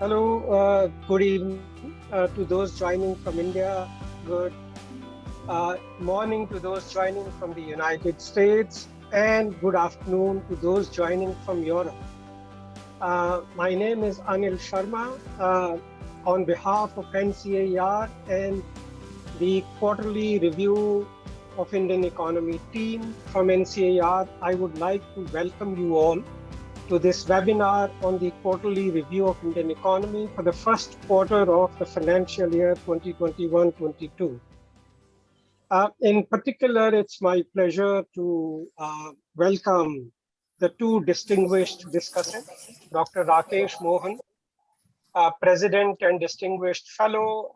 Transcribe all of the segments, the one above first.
Hello, good evening to those joining from India. Good morning to those joining from the United States, and good afternoon to those joining from Europe. My name is Anil Sharma. On behalf of NCAER and the quarterly review of Indian economy team from NCAER, I would like to welcome you all to this webinar on the quarterly review of Indian economy for the first quarter of the financial year 2021-22. In particular, it's my pleasure to welcome the two distinguished discussants, Dr. Rakesh Mohan, President and Distinguished Fellow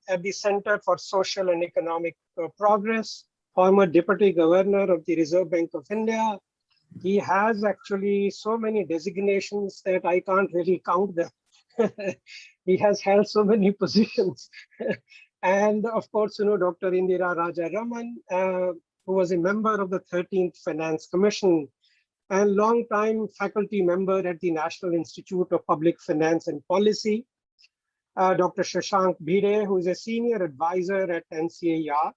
at the Center for Social and Economic Progress, former Deputy Governor of the Reserve Bank of India. He has actually so many designations that I can't really count them. He has held so many positions. And of course, Dr. Indira Rajaraman, who was a member of the 13th Finance Commission and long-time faculty member at the National Institute of Public Finance and Policy. Dr. Shashanka Bhide, who is a senior advisor at NCAER,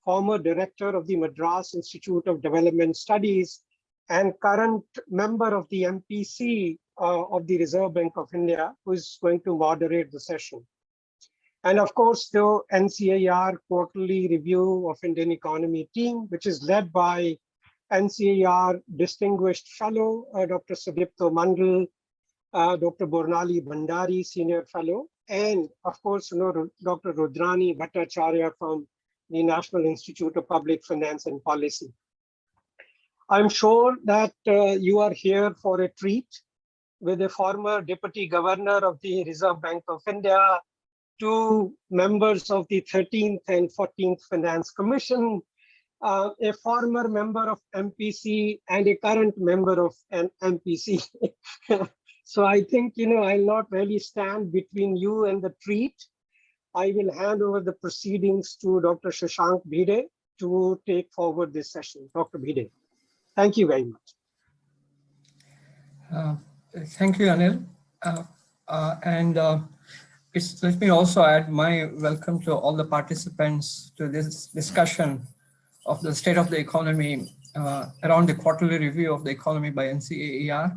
former director of the Madras Institute of Development Studies, and current member of the MPC of the Reserve Bank of India, who is going to moderate the session. And of course, the NCAER quarterly review of Indian economy team, which is led by NCAER Distinguished Fellow, Dr. Sudipto Mundle, Dr. Bornali Bhandari, Senior Fellow, and of course, Dr. Rudrani Bhattacharya from the National Institute of Public Finance and Policy. I'm sure that you are here for a treat with a former Deputy Governor of the Reserve Bank of India, two members of the 13th and 14th Finance Commission, a former member of MPC and a current member of an MPC. So I think, I'll not really stand between you and the treat. I will hand over the proceedings to Dr. Shashanka Bhide to take forward this session. Dr. Bhide. Thank you very much. Thank you, Anil. Let me also add my welcome to all the participants to this discussion of the state of the economy around the quarterly review of the economy by NCAER.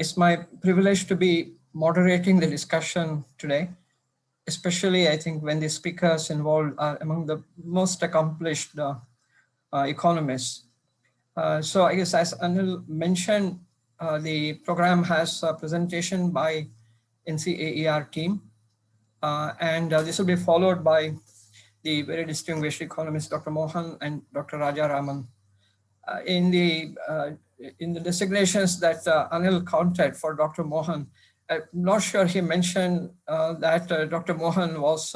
It's my privilege to be moderating the discussion today, especially I think when the speakers involved are among the most accomplished economists. So I guess as Anil mentioned, the program has a presentation by NCAER team, and this will be followed by the very distinguished economists, Dr. Mohan and Dr. Rajaraman. In the designations that Anil counted for Dr. Mohan, I'm not sure he mentioned that Dr. Mohan was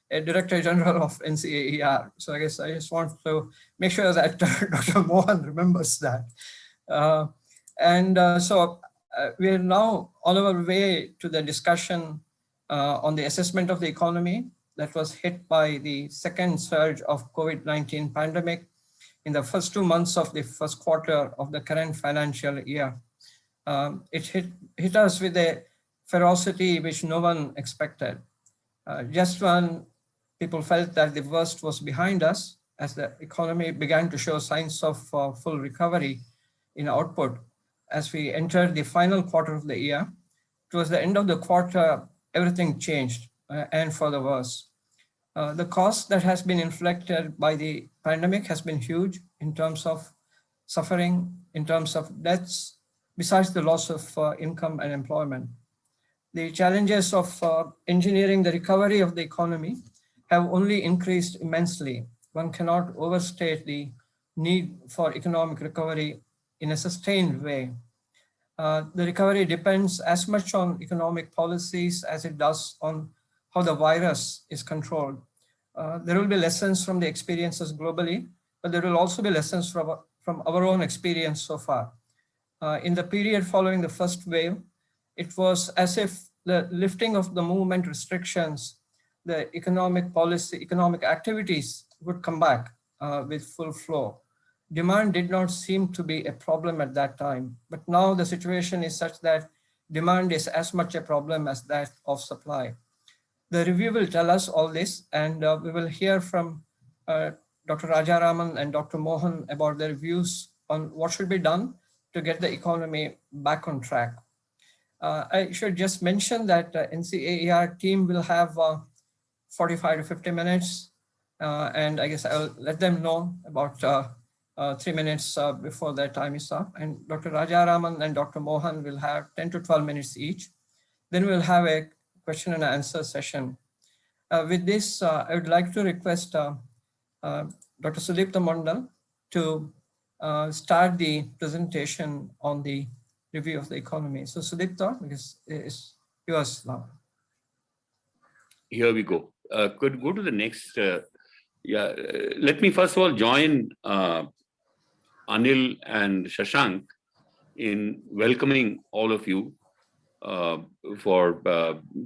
a Director General of NCAER. So I guess I just want to make sure that Dr. Mohan remembers that. So we are now on our way to the discussion on the assessment of the economy that was hit by the second surge of COVID-19 pandemic in the first 2 months of the first quarter of the current financial year. It hit us with a ferocity which no one expected. Just when people felt that the worst was behind us, as the economy began to show signs of full recovery in output, as we entered the final quarter of the year, towards the end of the quarter, everything changed and for the worse. The cost that has been inflicted by the pandemic has been huge in terms of suffering, in terms of deaths, besides the loss of income and employment. The challenges of engineering the recovery of the economy have only increased immensely. One cannot overstate the need for economic recovery in a sustained way. The recovery depends as much on economic policies as it does on how the virus is controlled. There will be lessons from the experiences globally, but there will also be lessons from our own experience so far. In the period following the first wave, it was as if the lifting of the movement restrictions, the economic policy, economic activities would come back with full flow. Demand did not seem to be a problem at that time, but now the situation is such that demand is as much a problem as that of supply. The review will tell us all this, and we will hear from Dr. Rajaraman and Dr. Mohan about their views on what should be done to get the economy back on track. I should just mention that NCAER team will have 45 to 50 minutes, and I guess I'll let them know about 3 minutes before their time is up. And Dr. Rajaraman and Dr. Mohan will have 10 to 12 minutes each. Then we'll have a question and answer session. With this, I would like to request Dr. Sudipto Mundle to start the presentation on the review of the economy. So Sudipto, it's yours now. Here we go. Could go to the next. Let me first of all join Anil and Shashank in welcoming all of you for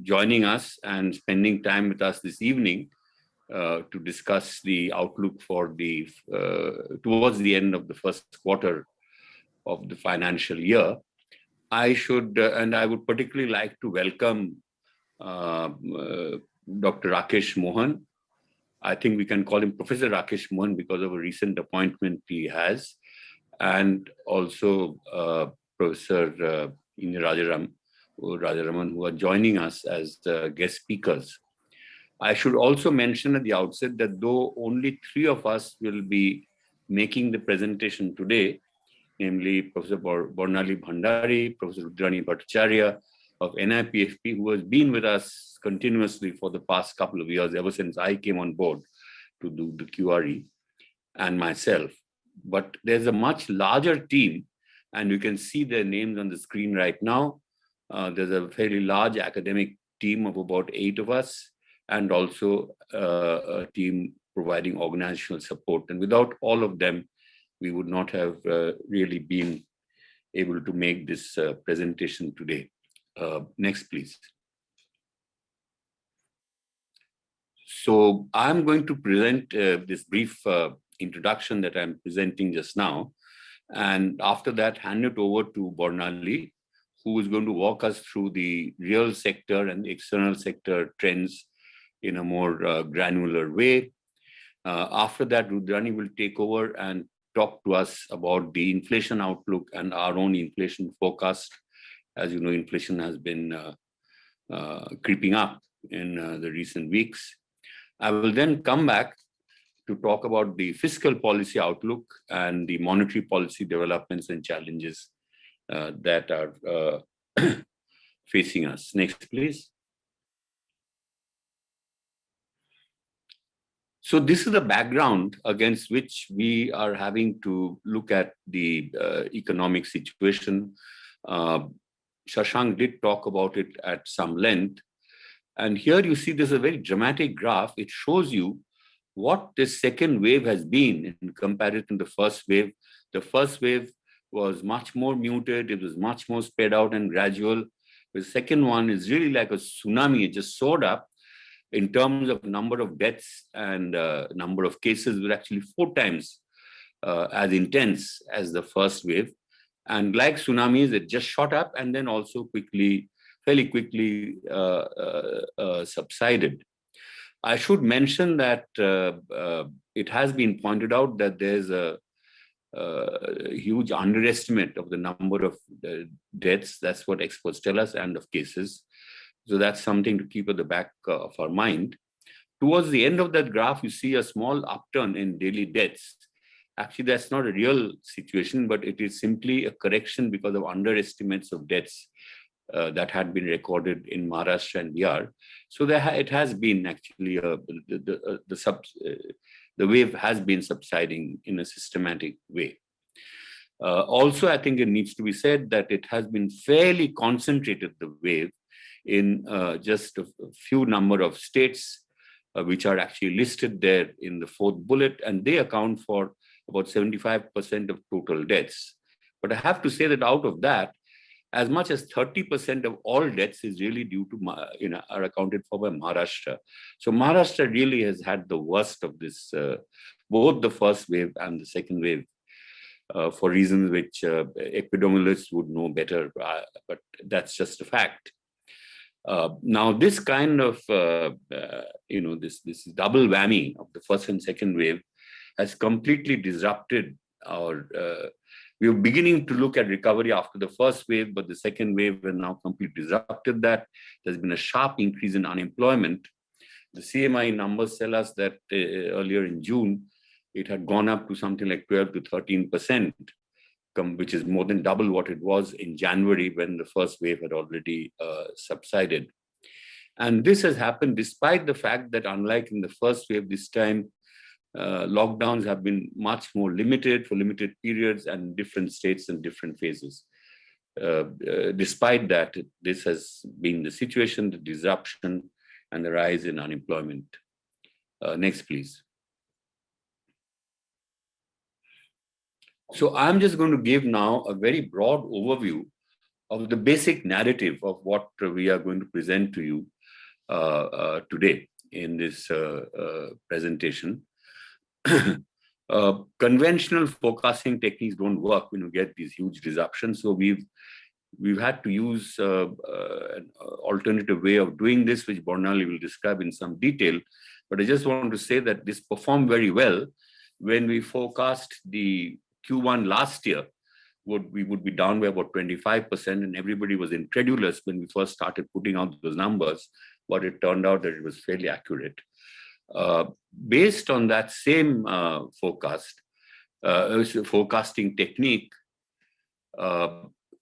joining us and spending time with us this evening to discuss the outlook for the towards the end of the first quarter of the financial year. I should and I would particularly like to welcome Dr. Rakesh Mohan. I think we can call him Professor Rakesh Mohan because of a recent appointment he has, and also Professor Indira Rajaraman, who are joining us as guest speakers. I should also mention at the outset that though only 3 of us will be making the presentation today, namely Professor Bornali Bhandari, Professor Rudrani Bhattacharya of NIPFP, who has been with us continuously for the past couple of years, ever since I came on board to do the QRE, and myself. But there's a much larger team, and you can see their names on the screen right now. There's a fairly large academic team of about 8 of us, and also a team providing organizational support. And without all of them, we would not have really been able to make this presentation today. Next, please. So I'm going to present this brief introduction that I'm presenting just now. And after that, hand it over to Bornali, who is going to walk us through the real sector and the external sector trends in a more granular way. After that, Rudrani will take over and talk to us about the inflation outlook and our own inflation forecast. As you know, inflation has been creeping up in the recent weeks. I will then come back to talk about the fiscal policy outlook and the monetary policy developments and challenges that are facing us. Next, please. So this is the background against which we are having to look at the economic situation. Shashank did talk about it at some length. And here you see there's a very dramatic graph. It shows you what this second wave has been in comparison to the first wave. The first wave was much more muted. It was much more spread out and gradual. The second one is really like a tsunami. It just soared up. In terms of number of deaths and number of cases, were actually 4 times as intense as the first wave. And like tsunamis, it just shot up and then also fairly quickly subsided. I should mention that it has been pointed out that there's a huge underestimate of the number of deaths. That's what experts tell us, and of cases. So that's something to keep at the back of our mind. Towards the end of that graph, you see a small upturn in daily deaths. Actually, that's not a real situation, but it is simply a correction because of underestimates of deaths that had been recorded in Maharashtra and Bihar. So it has been actually, the wave has been subsiding in a systematic way. Also, I think it needs to be said that it has been fairly concentrated, the wave, in just a few number of states, which are actually listed there in the 4th bullet, and they account for about 75% of total deaths. But I have to say that out of that, as much as 30% of all deaths is really due to, are accounted for by Maharashtra. So Maharashtra really has had the worst of this, both the first wave and the second wave. for reasons which epidemiologists would know better, but that's just a fact. Now, this kind of, this double whammy of the first and second wave has completely disrupted our, we were beginning to look at recovery after the first wave, but the second wave has now completely disrupted that. There's been a sharp increase in unemployment. The CMI numbers tell us that earlier in June, it had gone up to something like 12 to 13%, which is more than double what it was in January when the first wave had already subsided. And this has happened despite the fact that, unlike in the first wave, this time lockdowns have been much more limited for limited periods and different states and different phases. Despite that, this has been the situation, the disruption, and the rise in unemployment. Next, please. So I'm just going to give now a very broad overview of the basic narrative of what we are going to present to you today in this presentation. Conventional forecasting techniques don't work when you get these huge disruptions. So we've had to use an alternative way of doing this, which Bornali will describe in some detail. But I just want to say that this performed very well when we forecast the Q1 last year. We would be down by about 25%, and everybody was incredulous when we first started putting out those numbers, but it turned out that it was fairly accurate. Based on that same forecasting technique,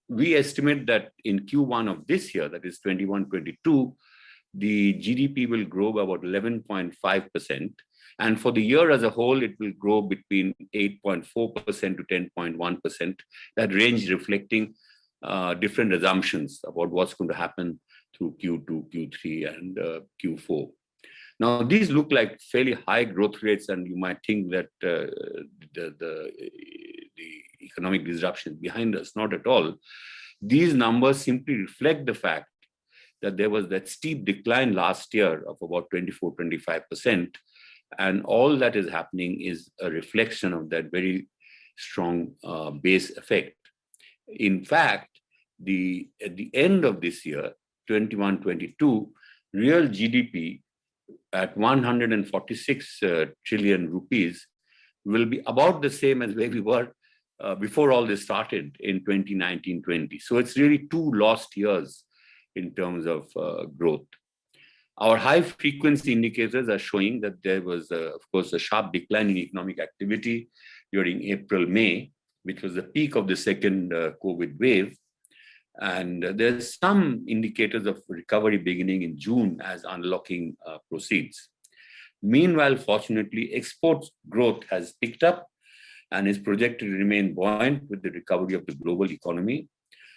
we estimate that in Q1 of this year, that is 21-22, the GDP will grow by about 11.5%. And for the year as a whole, it will grow between 8.4% to 10.1%, that range reflecting different assumptions about what's going to happen through Q2, Q3, and Q4. Now, these look like fairly high growth rates, and you might think that the economic disruption is behind us. Not at all. These numbers simply reflect the fact that there was that steep decline last year of about 24-25%. And all that is happening is a reflection of that very strong base effect. In fact, at the end of this year, 21-22, real GDP at 146 trillion rupees will be about the same as where we were before all this started in 2019-20. So it's really 2 lost years in terms of growth. Our high frequency indicators are showing that there was, of course, a sharp decline in economic activity during April-May, which was the peak of the second COVID wave. And there's some indicators of recovery beginning in June as unlocking proceeds. Meanwhile, fortunately, export growth has picked up and is projected to remain buoyant with the recovery of the global economy.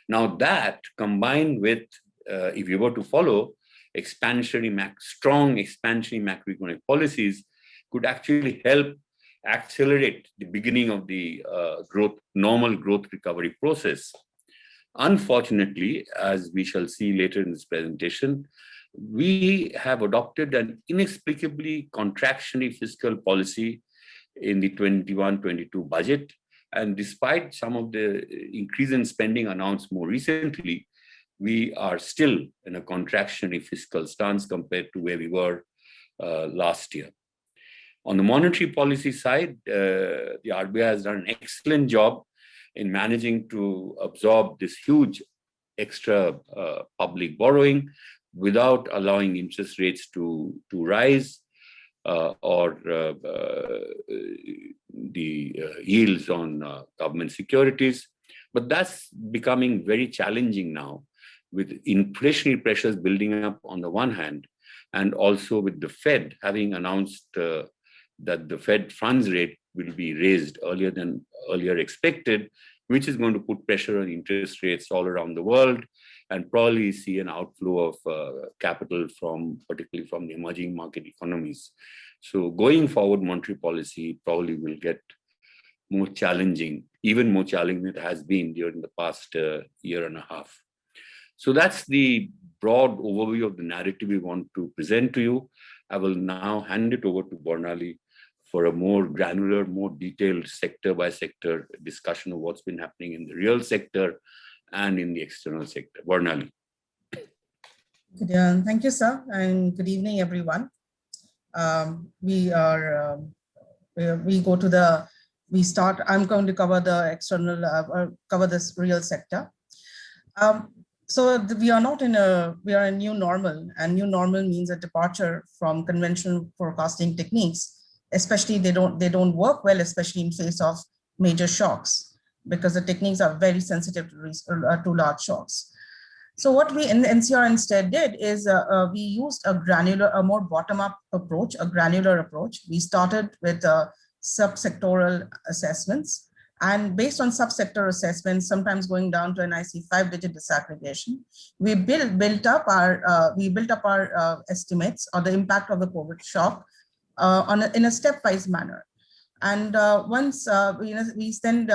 Now that, combined with, if you were to follow, strong expansionary macroeconomic policies, could actually help accelerate the beginning of the normal growth recovery process. Unfortunately, as we shall see later in this presentation, we have adopted an inexplicably contractionary fiscal policy in the 21-22 budget. And despite some of the increase in spending announced more recently, we are still in a contractionary fiscal stance compared to where we were last year. On the monetary policy side, the RBI has done an excellent job in managing to absorb this huge extra public borrowing without allowing interest rates to rise or the yields on government securities. But that's becoming very challenging now, with inflationary pressures building up on the one hand, and also with the Fed having announced that the Fed funds rate will be raised earlier than earlier expected, which is going to put pressure on interest rates all around the world and probably see an outflow of capital particularly from the emerging market economies. So going forward, monetary policy probably will get more challenging, even more challenging than it has been during the past year and a half. So that's the broad overview of the narrative we want to present to you. I will now hand it over to Bornali for a more granular, more detailed sector by sector discussion of what's been happening in the real sector and in the external sector. Bornali. Thank you, sir, and good evening, everyone. I'm going to cover the external, cover this real sector. We are in new normal, and new normal means a departure from conventional forecasting techniques. Especially they don't work well, especially in face of major shocks, because the techniques are very sensitive to large shocks. So what we in NCR instead did is we used a more bottom-up approach, a granular approach. We started with sub-sectoral assessments, and based on sub-sector assessments, sometimes going down to NIC 5-digit disaggregation, we built up our estimates of the impact of the COVID shock in a stepwise manner. And once we send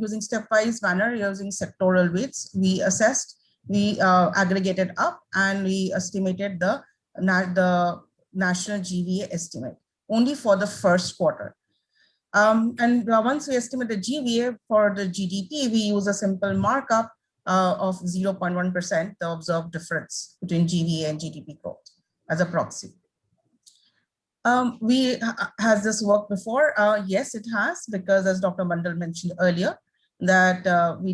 using stepwise manner, using sectoral weights, we assessed, we aggregated up, and we estimated the national GVA estimate only for the first quarter. Once we estimate the GVA for the GDP, we use a simple markup of 0.1%, the observed difference between GVA and GDP growth as a proxy. Has this worked before? Yes, it has, because as Dr. Mundle mentioned earlier, that we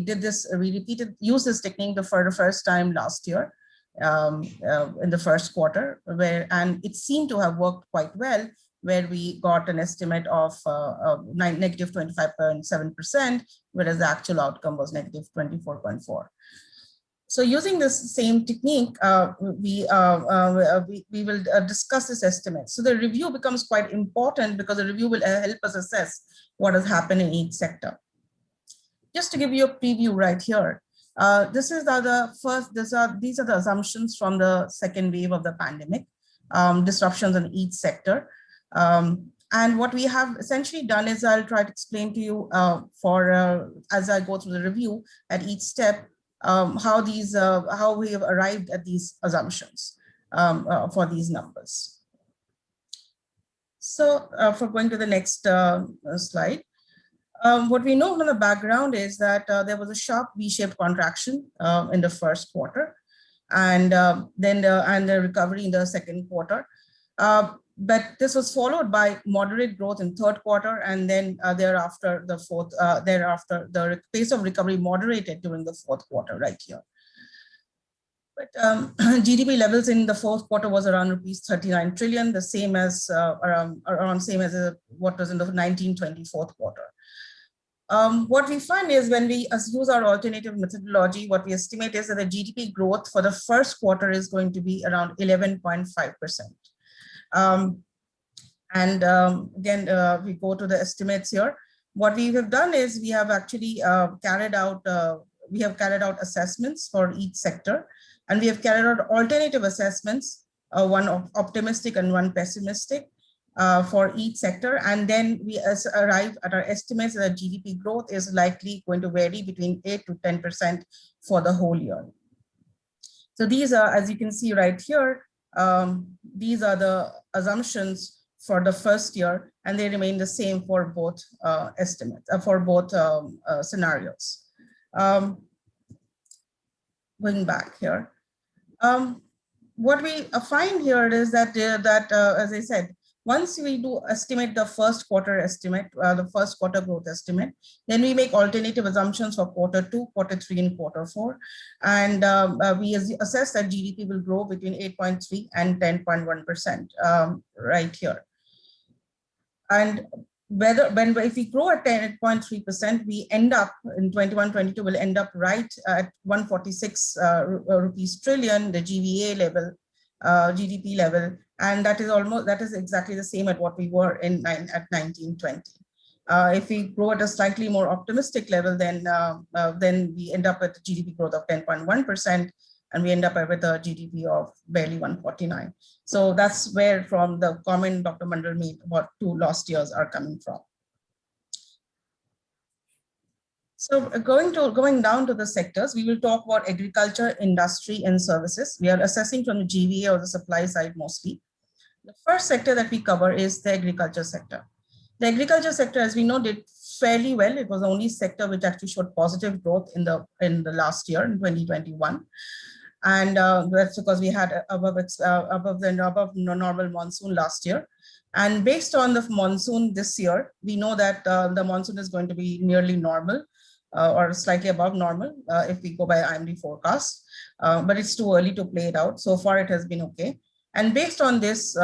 used this technique for the first time last year in the first quarter, and it seemed to have worked quite well, where we got an estimate of negative 25.7%, whereas the actual outcome was negative 24.4%. So using this same technique, we will discuss this estimate. So the review becomes quite important, because the review will help us assess what has happened in each sector. Just to give you a preview right here, these are the assumptions from the second wave of the pandemic, disruptions in each sector. And what we have essentially done is, I'll try to explain to you as I go through the review at each step, how we have arrived at these assumptions for these numbers. So for going to the next slide, what we know from the background is that there was a sharp V-shaped contraction in the first quarter, and then the recovery in the second quarter. But this was followed by moderate growth in third quarter, and then thereafter the pace of recovery moderated during the fourth quarter right here. But GDP levels in the fourth quarter was around rupees 39 trillion, the same as what was in the 19-20 fourth quarter. What we find is, when we use our alternative methodology, what we estimate is that the GDP growth for the first quarter is going to be around 11.5%. Again, we go to the estimates here. What we have done is, we have actually carried out assessments for each sector, and we have carried out alternative assessments, one optimistic and one pessimistic, for each sector, and then we arrive at our estimates that GDP growth is likely going to vary between 8 to 10% for the whole year. So these are, as you can see right here, these are the assumptions for the first year, and they remain the same for both estimates, for both scenarios. Going back here, what we find here is that as I said, once we do estimate the first quarter estimate, the first quarter growth estimate, then we make alternative assumptions for quarter 2, quarter 3, and quarter 4. And we assess that GDP will grow between 8.3 and 10.1% right here. And if we grow at 10.3%, we end up in 21-22 will end up right at 146 rupees trillion, the GVA level, GDP level, and that is exactly the same at what we were at 19-20. If we grow at a slightly more optimistic level, then we end up with a GDP growth of 10.1%, and we end up with a GDP of barely 149. So that's where from the comment Dr. Mundle made about 2 last years are coming from. So going down to the sectors, we will talk about agriculture, industry, and services. We are assessing from the GVA or the supply side mostly. The first sector that we cover is the agriculture sector. The agriculture sector, as we know, did fairly well. It was the only sector which actually showed positive growth in the last year, in 2021. And that's because we had above normal monsoon last year. And based on the monsoon this year, we know that the monsoon is going to be nearly normal or slightly above normal if we go by IMD forecast. But it's too early to play it out. So far, it has been okay. And based on this,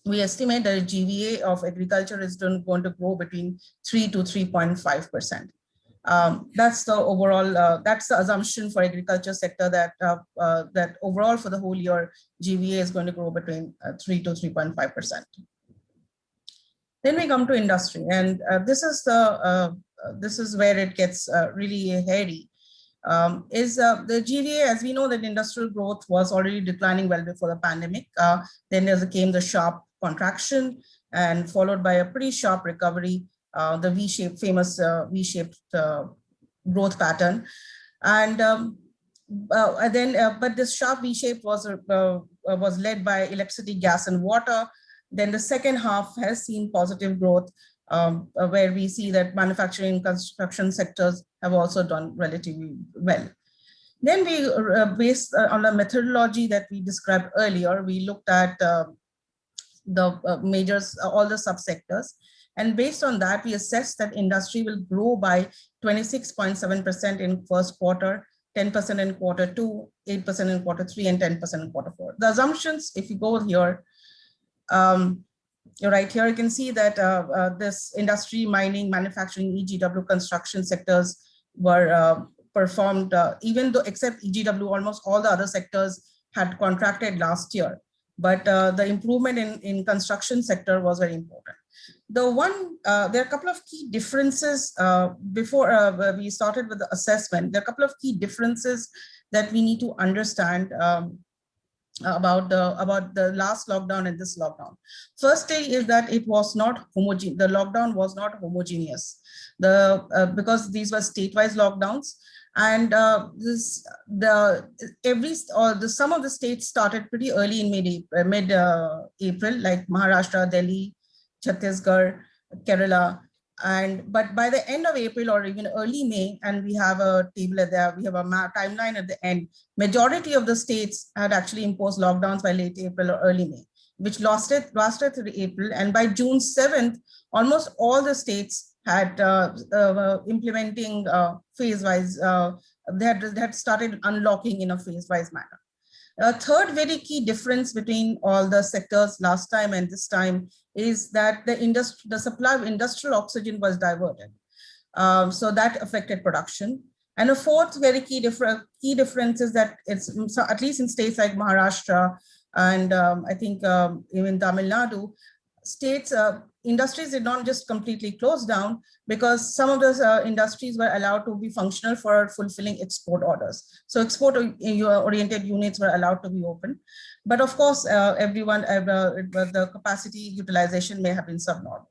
we estimate that GVA of agriculture is going to grow between 3 to 3.5%. That's the overall, that's the assumption for agriculture sector, that that overall for the whole year, GVA is going to grow between 3 to 3.5%. Then we come to industry, and this is where it gets really hairy. The GVA, as we know, that industrial growth was already declining well before the pandemic. Then there came the sharp contraction, and followed by a pretty sharp recovery, the V-shaped, famous V-shaped growth pattern. And but this sharp V-shape was led by electricity, gas, and water. Then the second half has seen positive growth, where we see that manufacturing and construction sectors have also done relatively well. Then we, based on the methodology that we described earlier, we looked at the majors, all the subsectors. And based on that, we assessed that industry will grow by 26.7% in first quarter, 10% in quarter 2, 8% in quarter 3, and 10% in quarter 4. The assumptions, if you go here, right here, you can see that this industry, mining, manufacturing, EGW, construction sectors were performed, even though except EGW, almost all the other sectors had contracted last year. But the improvement in construction sector was very important. There are a couple of key differences before we started with the assessment. There are a couple of key differences that we need to understand about the last lockdown and this lockdown. First thing is that it was not homogeneous. The lockdown was not homogeneous. Because these were statewide lockdowns, and some of the states started pretty early in mid-April, like Maharashtra, Delhi, Chhattisgarh, Kerala. But by the end of April or even early May, and we have a table there, we have a timeline at the end, majority of the states had actually imposed lockdowns by late April or early May, which lasted through April. And by June 7th, almost all the states had implementing phase-wise, they had started unlocking in a phase-wise manner. A third very key difference between all the sectors last time and this time is that the supply of industrial oxygen was diverted. So that affected production. And a fourth very key difference is that it's, so at least in states like Maharashtra and I think even Tamil Nadu, states, industries did not just completely close down, because some of those industries were allowed to be functional for fulfilling export orders. So export-oriented units were allowed to be open. But of course, the capacity utilization may have been subnormal.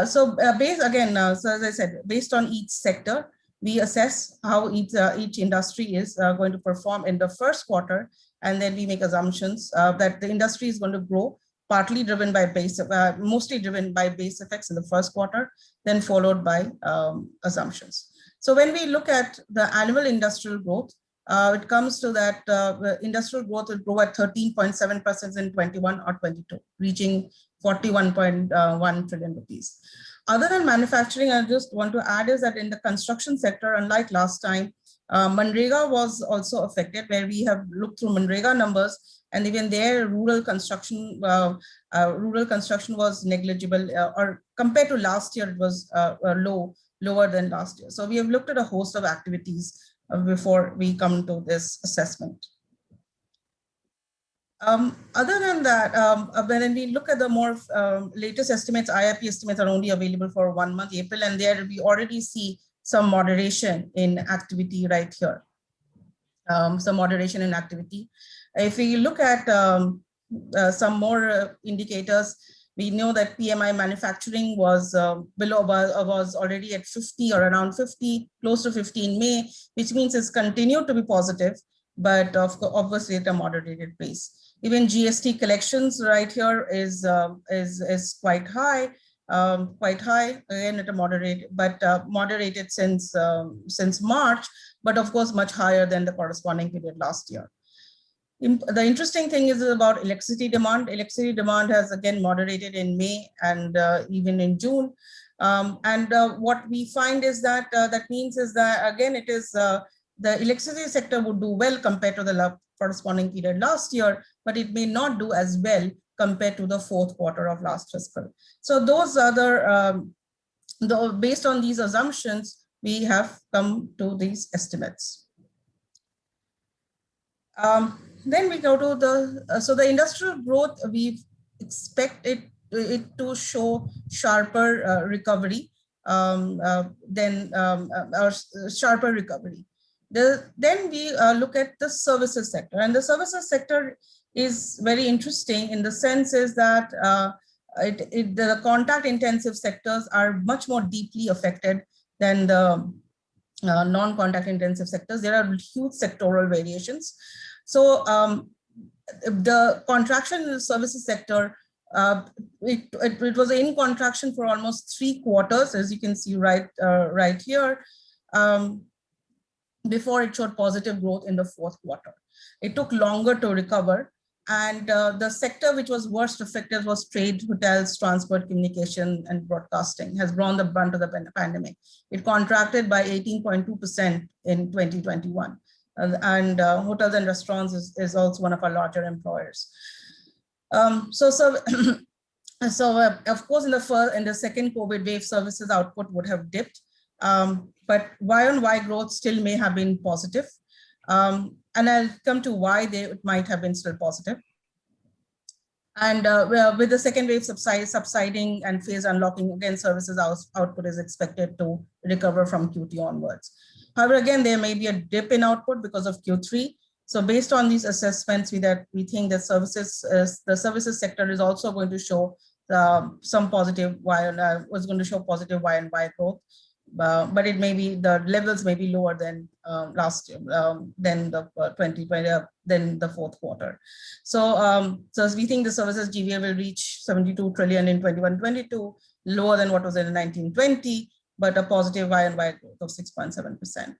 So as I said, based on each sector, we assess how each industry is going to perform in the first quarter, and then we make assumptions that the industry is going to grow, partly driven by mostly driven by base effects in the first quarter, then followed by assumptions. So when we look at the annual industrial growth, it comes to that industrial growth will grow at 13.7% in 21 or 22, reaching 41.1 trillion rupees. Other than manufacturing, I just want to add is that in the construction sector, unlike last time, Manrega was also affected, where we have looked through Manrega numbers, and even there, rural construction was negligible, or compared to last year, it was lower than last year. So we have looked at a host of activities before we come to this assessment. Other than that, when we look at the more latest estimates, IIP estimates are only available for 1 month, April, and there we already see some moderation in activity right here. Some moderation in activity. If we look at some more indicators, we know that PMI manufacturing was was already at 50 or around 50, close to 50 in May, which means it's continued to be positive, but obviously at a moderated pace. Even GST collections right here is quite high, again at a moderated since March, but of course much higher than the corresponding period last year. The interesting thing is about electricity demand. Electricity demand has again moderated in May and even in June. What we find is that that means is that again it is the electricity sector would do well compared to the corresponding period last year, but it may not do as well compared to the fourth quarter of last fiscal. So those other, based on these assumptions, we have come to these estimates. Then we go to the, so the industrial growth, we expect it to show sharper recovery, sharper recovery. Then we look at the services sector, and the services sector is very interesting in the sense is that the contact intensive sectors are much more deeply affected than the non-contact intensive sectors. There are huge sectoral variations. So the contraction in the services sector, it was in contraction for almost 3 quarters, as you can see right here, before it showed positive growth in the fourth quarter. It took longer to recover, and the sector which was worst affected was trade, hotels, transport, communication, and broadcasting, has borne the brunt of the pandemic. It contracted by 18.2% in 2021. And hotels and restaurants is also one of our larger employers. So of course, in the second COVID wave, services output would have dipped, but Y-on-Y growth still may have been positive. And I'll come to why it might have been still positive. And with the second wave subsiding and phase unlocking, again, services output is expected to recover from Q2 onwards. However, again, there may be a dip in output because of Q3. So based on these assessments, we think that the services sector is also going to show some positive was going to show positive Y-on-Y growth, but it may be, the levels may be lower than last year, than the 2020, than the fourth quarter. So so we think the services GVA will reach 72 trillion in 21-22, lower than what was in 1920. But a positive Y-on-Y growth of 6.7%.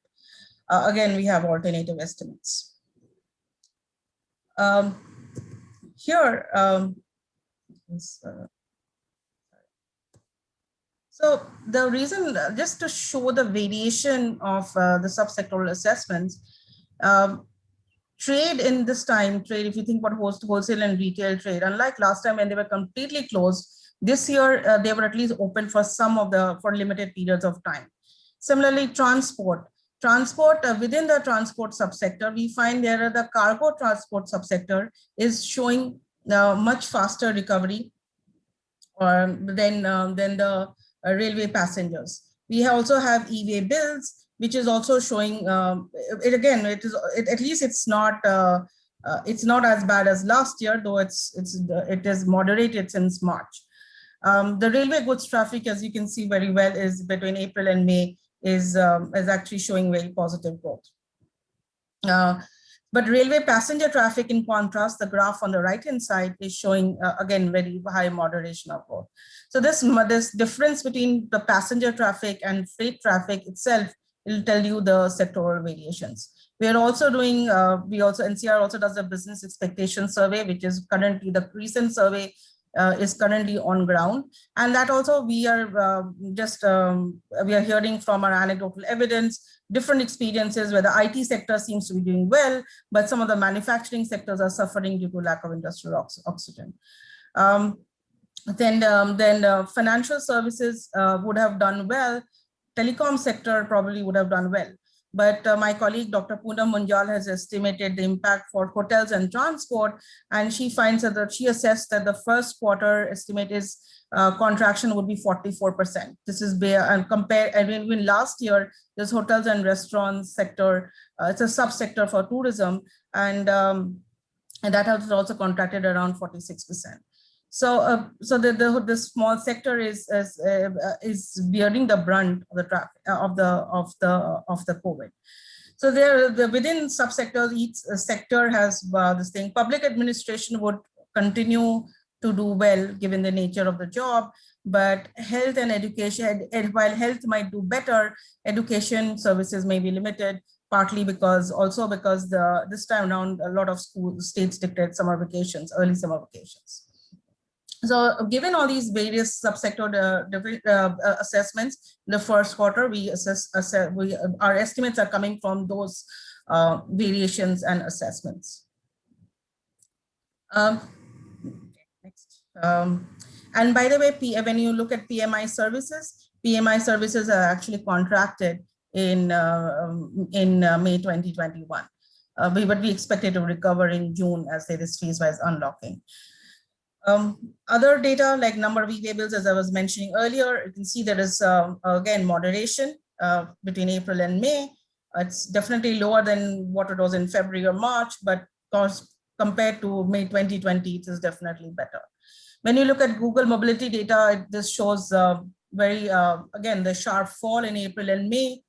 Again, we have alternative estimates. Here, so the reason, just to show the variation of the subsectoral assessments, trade in this time, if you think about wholesale and retail trade, unlike last time when they were completely closed, this year, they were at least open for for limited periods of time. Similarly, transport within the transport subsector, we find there the cargo transport subsector is showing much faster recovery than the railway passengers. We also have e-way bills, which is also showing at least it's not as bad as last year, though it is moderated since March. The railway goods traffic, as you can see very well, is between April and May is actually showing very positive growth. But railway passenger traffic, in contrast, the graph on the right-hand side is showing, again, very high moderation of growth. So this difference between the passenger traffic and freight traffic itself will tell you the sectoral variations. We are also doing, NCER also does a business expectation survey, which is currently, the recent survey is currently on ground. And that also we are we are hearing from our anecdotal evidence, different experiences where the IT sector seems to be doing well, but some of the manufacturing sectors are suffering due to lack of industrial oxygen. Then financial services would have done well. Telecom sector probably would have done well. But my colleague, Dr. Poonam Munjal, has estimated the impact for hotels and transport, and she finds that she assessed that the first quarter estimate is contraction would be 44%. This is and even last year, this hotels and restaurants sector, it's a subsector for tourism, and that has also contracted around 46%. So, the small sector is bearing the brunt of the traffic of the COVID. So within subsectors, each sector has this thing. Public administration would continue to do well given the nature of the job, but health and education, while health might do better, education services may be limited, partly because this time around a lot of states declared summer vacations, early summer vacations. So given all these various subsector assessments, the first quarter our estimates are coming from those variations and assessments. Next. And by the way, when you look at PMI services are actually contracted in May 2021. But we expected to recover in June as there is phase-wise unlocking. Other data like number of e-waybills, as I was mentioning earlier, you can see there is again moderation between April and May. It's definitely lower than what it was in February or March, but compared to May 2020, it is definitely better. When you look at Google mobility data, this shows again the sharp fall in April and May,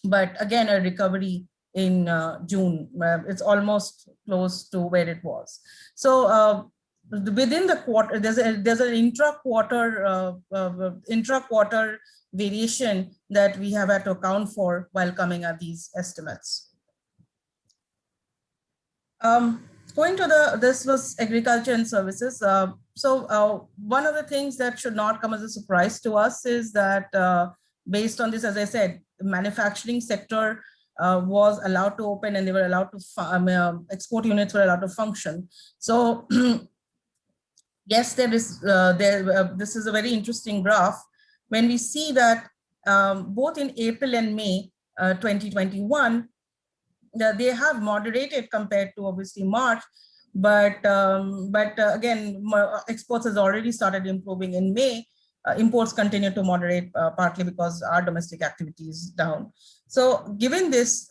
but again a recovery in June. It's almost close to where it was. So within the quarter, there's an intra-quarter variation that we have had to account for while coming at these estimates. Going to this was agriculture and services. So one of the things that should not come as a surprise to us is that based on this, as I said, the manufacturing sector was allowed to open and they were allowed to, export units were allowed to function. So yes, this is a very interesting graph. When we see that both in April and May 2021, they have moderated compared to obviously March, but again, exports has already started improving in May. Imports continue to moderate partly because our domestic activity is down. So given this,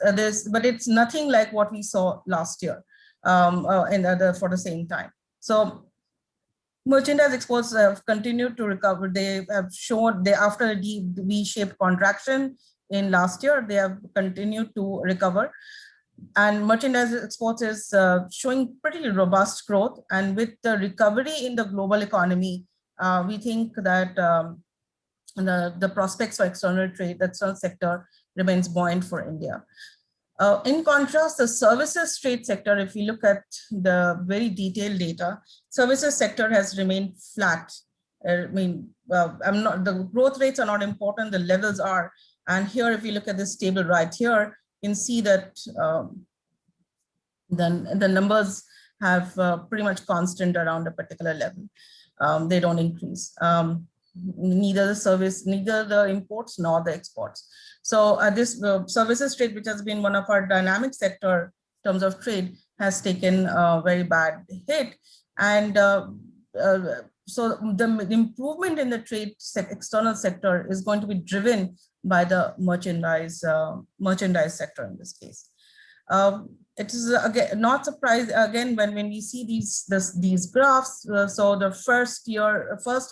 but it's nothing like what we saw last year for the same time. So merchandise exports have continued to recover. They have shown after a V-shaped contraction in last year, they have continued to recover. And merchandise exports is showing pretty robust growth. And with the recovery in the global economy, we think that the prospects for external trade, the external sector remains buoyant for India. In contrast, the services trade sector, if we look at the very detailed data, services sector has remained flat. The growth rates are not important, the levels are. And here, if you look at this table right here, you can see that the numbers have pretty much constant around a particular level. They don't increase. Neither the imports nor the exports. So this services trade, which has been one of our dynamic sector in terms of trade, has taken a very bad hit. And so the improvement in the trade external sector is going to be driven by the merchandise sector in this case. It is again not surprised again when we see these graphs. So the first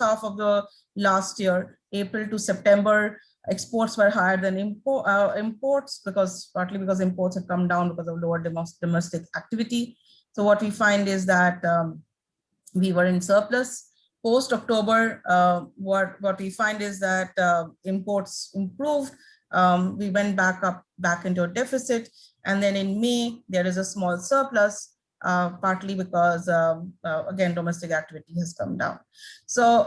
half of the last year, April to September, exports were higher than imports partly because imports have come down because of lower domestic activity. So what we find is that we were in surplus. Post October, what we find is that imports improved. We went back into a deficit, and then in May there is a small surplus, partly because again domestic activity has come down. So,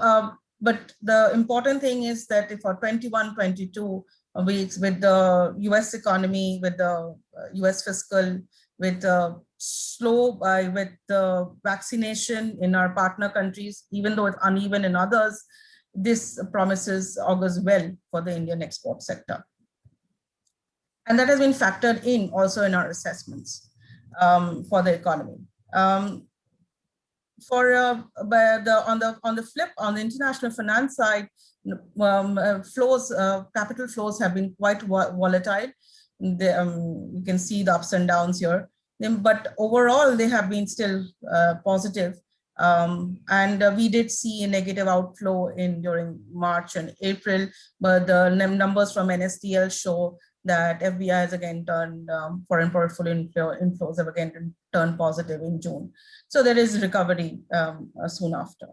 but the important thing is that for 21-22, with the U.S. economy, with the U.S. fiscal, with the with the vaccination in our partner countries, even though it's uneven in others, this augurs well for the Indian export sector. And that has been factored in also in our assessments for the economy. On the international finance side, capital flows have been quite volatile. You can see the ups and downs here, but overall they have been still positive. And we did see a negative outflow during March and April, but the numbers from NSTL show that FBI has again turned, foreign portfolio inflows have again turned positive in June. So there is recovery soon after.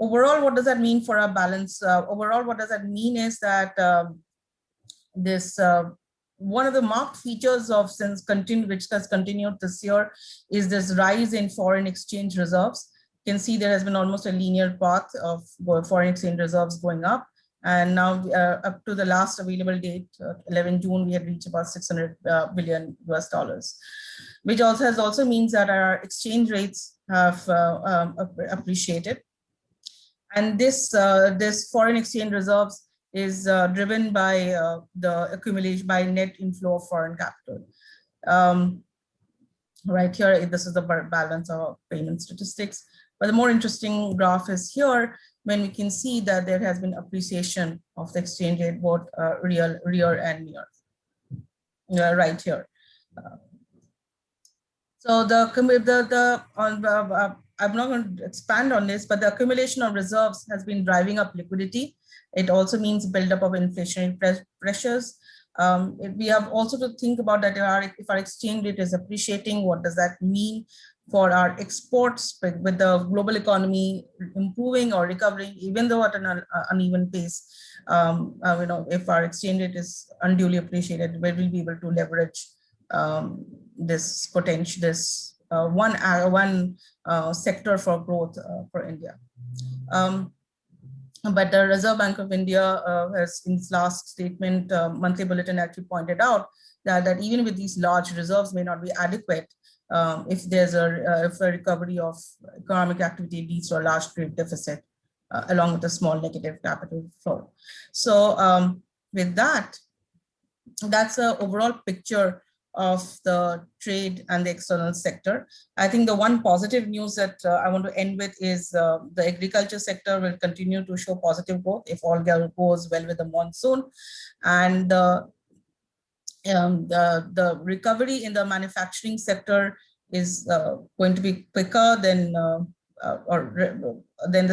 Overall, what does that mean for our balance? Overall, what does that mean is that this one of the marked features of which has continued this year is this rise in foreign exchange reserves. You can see there has been almost a linear path of foreign exchange reserves going up. And now up to the last available date, 11 June, we had reached about $600 billion US, which also means that our exchange rates have appreciated. And this foreign exchange reserves is driven by the accumulation by net inflow of foreign capital. Right here, this is the balance of payment statistics. But the more interesting graph is here, when we can see that there has been appreciation of the exchange rate, both rear and near, right here. So I'm not going to expand on this, but the accumulation of reserves has been driving up liquidity. It also means buildup of inflationary pressures. We have also to think about that if our exchange rate is appreciating, what does that mean for our exports with the global economy improving or recovering, even though at an uneven pace? If our exchange rate is unduly appreciated, we will be able to leverage this potential, one sector for growth for India. But the Reserve Bank of India has, in its last statement, monthly bulletin, actually pointed out that even with these large reserves may not be adequate if there's if a recovery of economic activity leads to a large trade deficit, along with a small negative capital flow. So with that, that's an overall picture of the trade and the external sector. I think the one positive news that I want to end with is the agriculture sector will continue to show positive growth if all goes well with the monsoon. And the recovery in the manufacturing sector is going to be quicker than the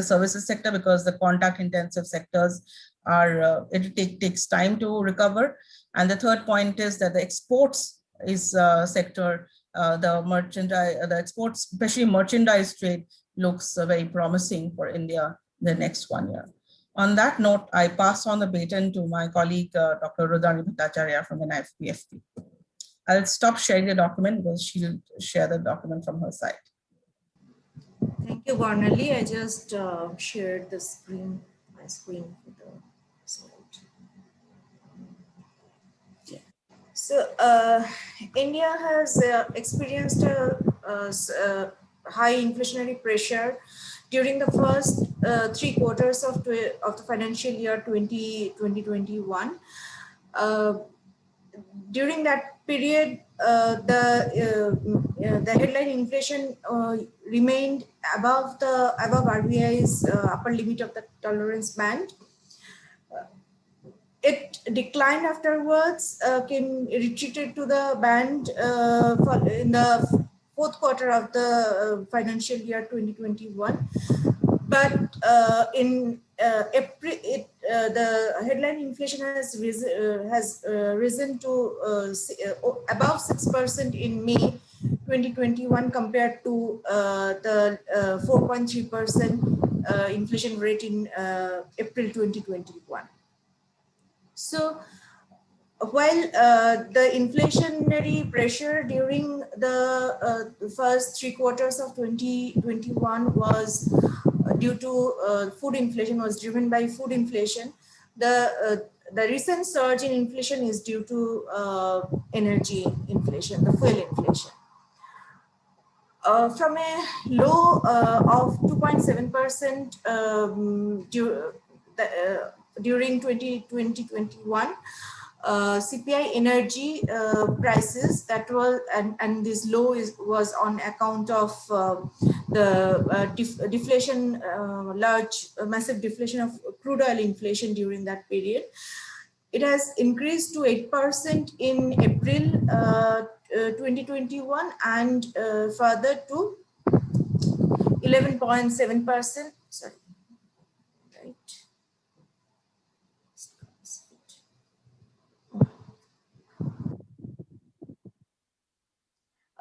services sector, because the contact intensive sectors are, it takes time to recover. And the third point is that the exports is sector, the exports, especially merchandise trade, looks very promising for India the next 1 year. On that note, I pass on the baton to my colleague, Dr. Rudrani Bhattacharya from NIPFP. I'll stop sharing the document because she'll share the document from her side. Thank you, Bornali. I just shared the screen, my screen for the slide. So India has experienced a high inflationary pressure during the first 3 quarters of the financial year 2021. During that period, the headline inflation remained above RBI's upper limit of the tolerance band. It declined afterwards, retreated to the band in the 4th quarter of the financial year 2021. But in April, the headline inflation has risen to above 6% in May 2021 compared to the 4.3% inflation rate in April 2021. So while the inflationary pressure during the first 3 quarters of 2021 was due to food inflation, was driven by food inflation, the recent surge in inflation is due to energy inflation, the fuel inflation. From a low of 2.7% during 2021, CPI energy prices that was, and this low was on account of the deflation, massive deflation of crude oil inflation during that period. It has increased to 8% in April 2021 and further to 11.7%. Sorry.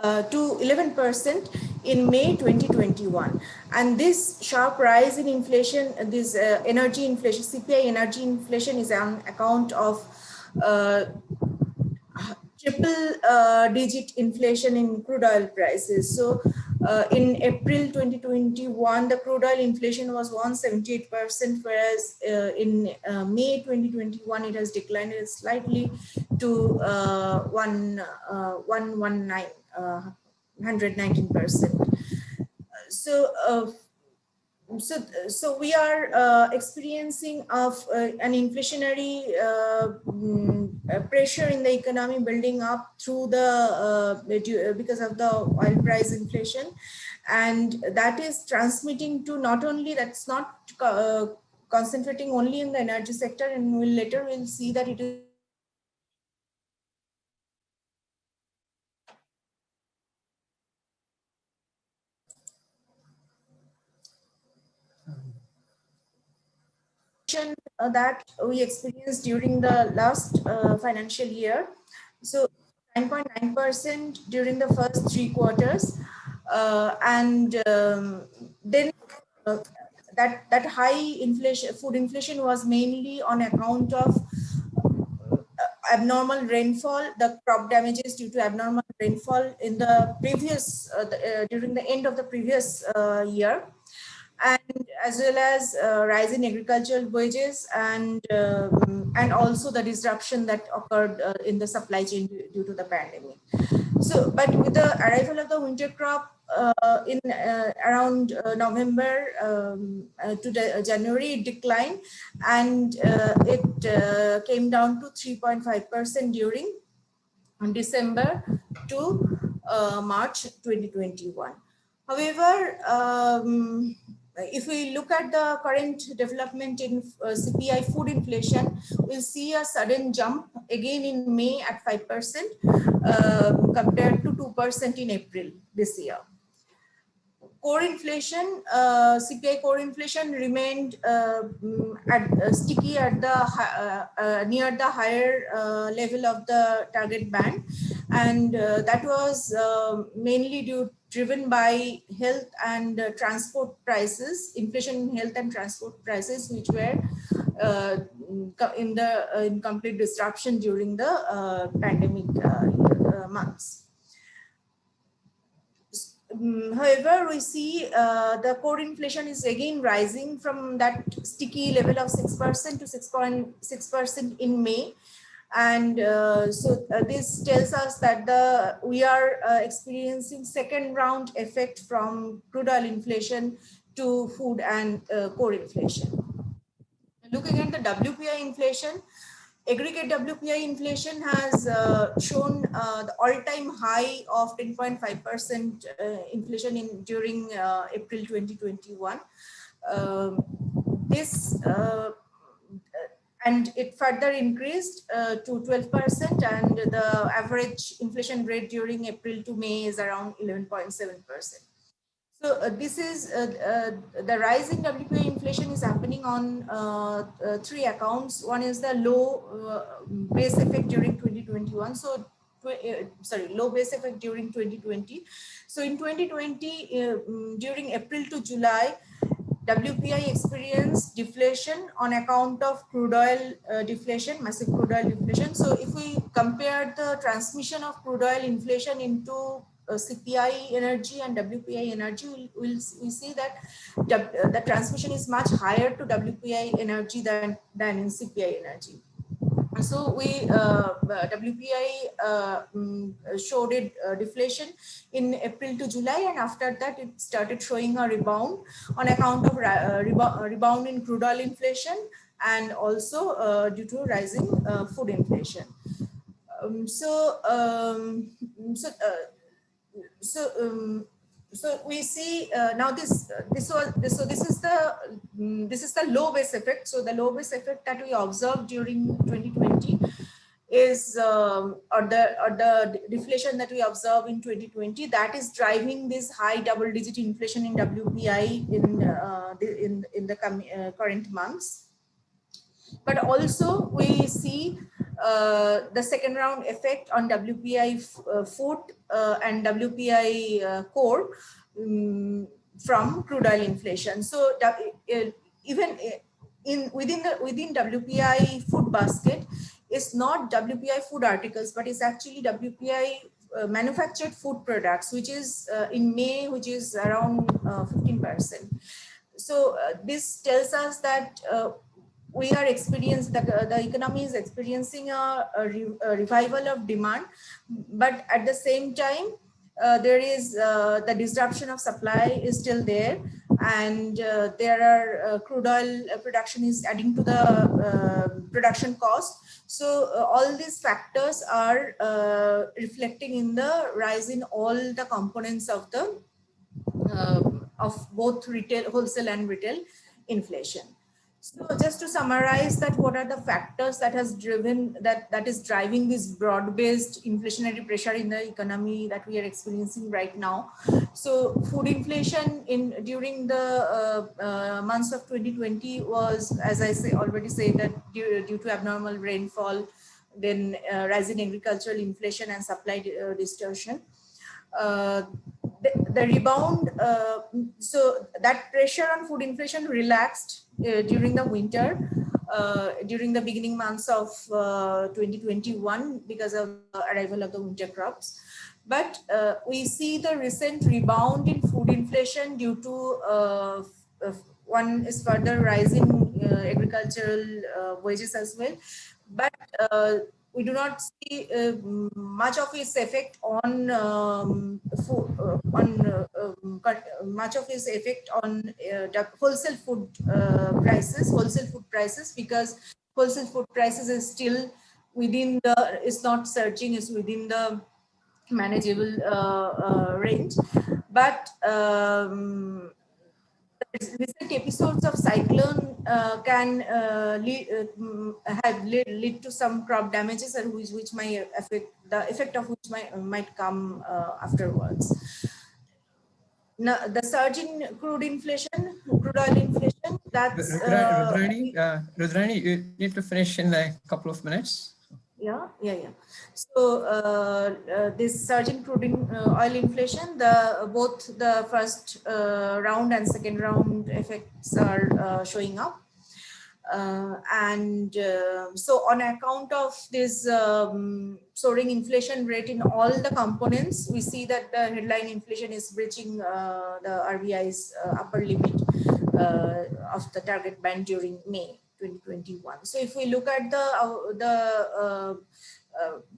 to 11% in May 2021. And this sharp rise in inflation, this energy inflation, CPI energy inflation, is on account of triple digit inflation in crude oil prices. So in April 2021, the crude oil inflation was 178%, whereas in May 2021, it has declined slightly to 119%. So we are experiencing of an inflationary pressure in the economy building up through the because of the oil price inflation, and that is transmitting to not only, that's not concentrating only in the energy sector, and we'll see that it is that we experienced during the last financial year. So 9.9% during the first 3 quarters, and then that high inflation, food inflation, was mainly on account of abnormal rainfall, the crop damages due to abnormal rainfall in the previous during the end of the previous year, and as well as rise in agricultural wages, and also the disruption that occurred in the supply chain due to the pandemic. So, but with the arrival of the winter crop in around November to January, it declined, and it came down to 3.5% during December to March 2021. However, if we look at the current development in CPI food inflation, we'll see a sudden jump again in May at 5% compared to 2% in April this year. Core inflation, CPI core inflation remained sticky at the near the higher level of the target band, and that was mainly driven by health and transport prices, inflation in health and transport prices, which were in complete disruption during the pandemic months. However, we see the core inflation is again rising from that sticky level of 6% to 6.6% in May. And this tells us that we are experiencing second round effect from crude oil inflation to food and core inflation. Looking at the WPI inflation, aggregate WPI inflation has shown the all-time high of 10.5% inflation during April 2021. And it further increased to 12%, and the average inflation rate during April to May is around 11.7%. So this is the rise in WPI inflation is happening on 3 accounts. One is the low base effect during 2021. So low base effect during 2020. So in 2020, during April to July, WPI experienced deflation on account of crude oil deflation, massive crude oil deflation. So if we compare the transmission of crude oil inflation into CPI energy and WPI energy, we see that the transmission is much higher to WPI energy than in CPI energy. So WPI showed it deflation in April to July, and after that it started showing a rebound on account of rebound in crude oil inflation, and also due to rising food inflation. So we see now this is the low base effect. So the low base effect that we observed during 2020 is or the deflation that we observe in 2020, that is driving this high double-digit inflation in WPI in the current months. But also we see the second round effect on WPI food and WPI core from crude oil inflation. So even within WPI food basket is not WPI food articles, but it's actually WPI manufactured food products, which is in May, which is around 15%. So this tells us that we are experiencing, the economy is experiencing a revival of demand, but at the same time, there is the disruption of supply is still there, and there are crude oil production is adding to the production cost. So all these factors are reflecting in the rise in all the components of the of both retail, wholesale and retail inflation. So just to summarize that, what are the factors that has driven that is driving this broad-based inflationary pressure in the economy that we are experiencing right now? So food inflation during the months of 2020 was, as I already said, that due to abnormal rainfall, then rising agricultural inflation and supply distortion. The rebound, so that pressure on food inflation relaxed during the winter, during the beginning months of 2021 because of the arrival of the winter crops. But we see the recent rebound in food inflation due to one is further rising agricultural wages as well. But we do not see much of its effect on much of its effect on wholesale food prices, because wholesale food prices is still within the, is not surging, is within the manageable range. But recent episodes of cyclone can lead to some crop damages, and which might affect, the effect of which might come afterwards. Now, the surge in crude oil inflation, that's Rudrani, you need to finish in a couple of minutes. Yeah. So this surge in crude oil inflation, both the first round and second round effects are showing up. So on account of this soaring inflation rate in all the components, we see that the headline inflation is breaching the RBI's upper limit of the target band during May 2021. So if we look at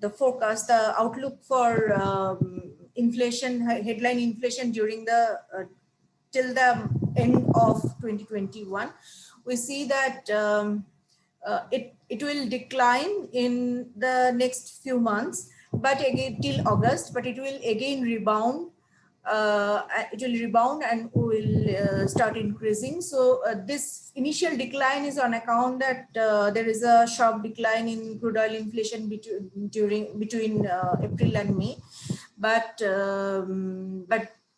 the forecast, the outlook for inflation, headline inflation during the till the end of 2021, we see that it will decline in the next few months, but again till August, but it will again rebound. It will rebound and will start increasing. So this initial decline is on account that there is a sharp decline in crude oil inflation between April and May, but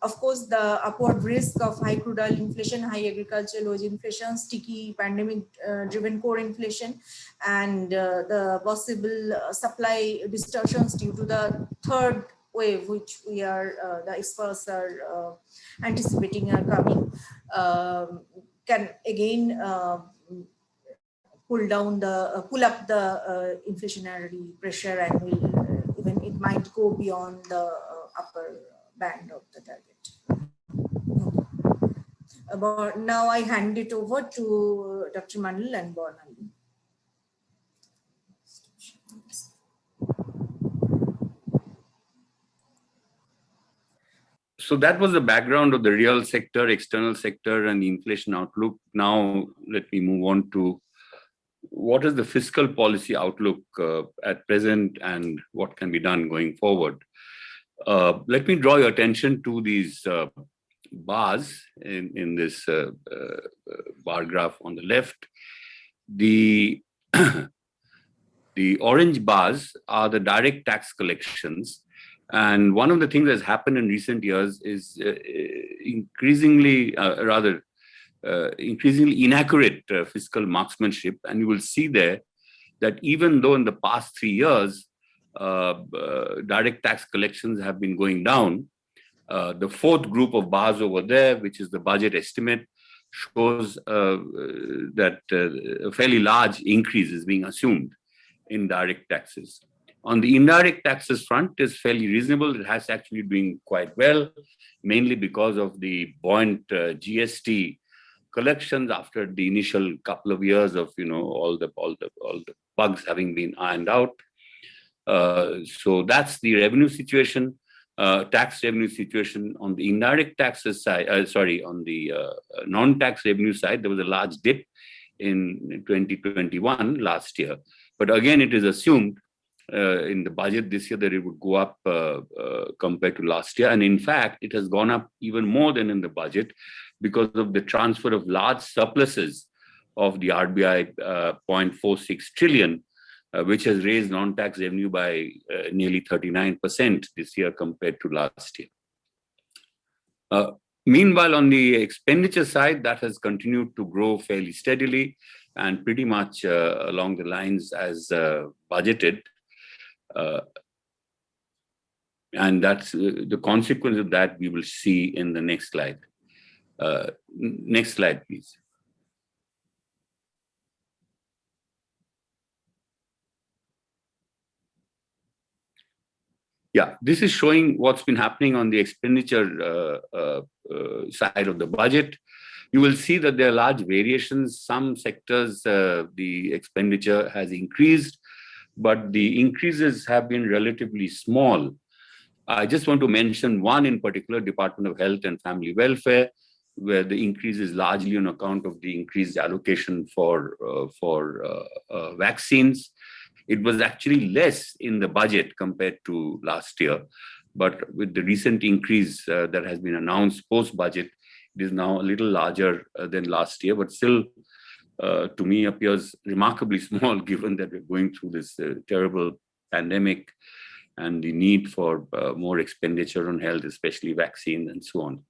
of course the upward risk of high crude oil inflation, high agricultural wage inflation, sticky pandemic driven core inflation, and the possible supply distortions due to the third wave, which we are, the experts are anticipating are coming, can again pull up the inflationary pressure, and will even it might go beyond the upper band of the target. But now I hand it over to Dr. Mundle and Bornali. So that was the background of the real sector, external sector, and the inflation outlook. Now, let me move on to what is the fiscal policy outlook at present and what can be done going forward. Let me draw your attention to these bars in this bar graph on the left. The orange bars are the direct tax collections. And one of the things that's happened in recent years is increasingly inaccurate fiscal marksmanship. And you will see there that even though in the past 3 years, direct tax collections have been going down, the fourth group of bars over there, which is the budget estimate, shows that a fairly large increase is being assumed in direct taxes. On the indirect taxes front, is fairly reasonable. It has actually doing quite well, mainly because of the buoyant GST collections after the initial couple of years of all the bugs having been ironed out. So that's the revenue situation, tax revenue situation. On the indirect taxes side, on the non-tax revenue side, there was a large dip in 2021 last year. But again, it is assumed in the budget this year that it would go up compared to last year. And in fact, it has gone up even more than in the budget because of the transfer of large surpluses of the RBI 0.46 trillion, which has raised non-tax revenue by nearly 39% this year compared to last year. Meanwhile, on the expenditure side, that has continued to grow fairly steadily and pretty much along the lines as budgeted. And that's the consequence of that we will see in the next slide. Next slide, please. Yeah, this is showing what's been happening on the expenditure side of the budget. You will see that there are large variations. Some sectors, the expenditure has increased, but the increases have been relatively small. I just want to mention one in particular, Department of Health and Family Welfare, where the increase is largely on account of the increased allocation for vaccines. It was actually less in the budget compared to last year, but with the recent increase that has been announced post-budget, it is now a little larger than last year, but still, to me, appears remarkably small given that we're going through this terrible pandemic and the need for more expenditure on health, especially vaccines and so on.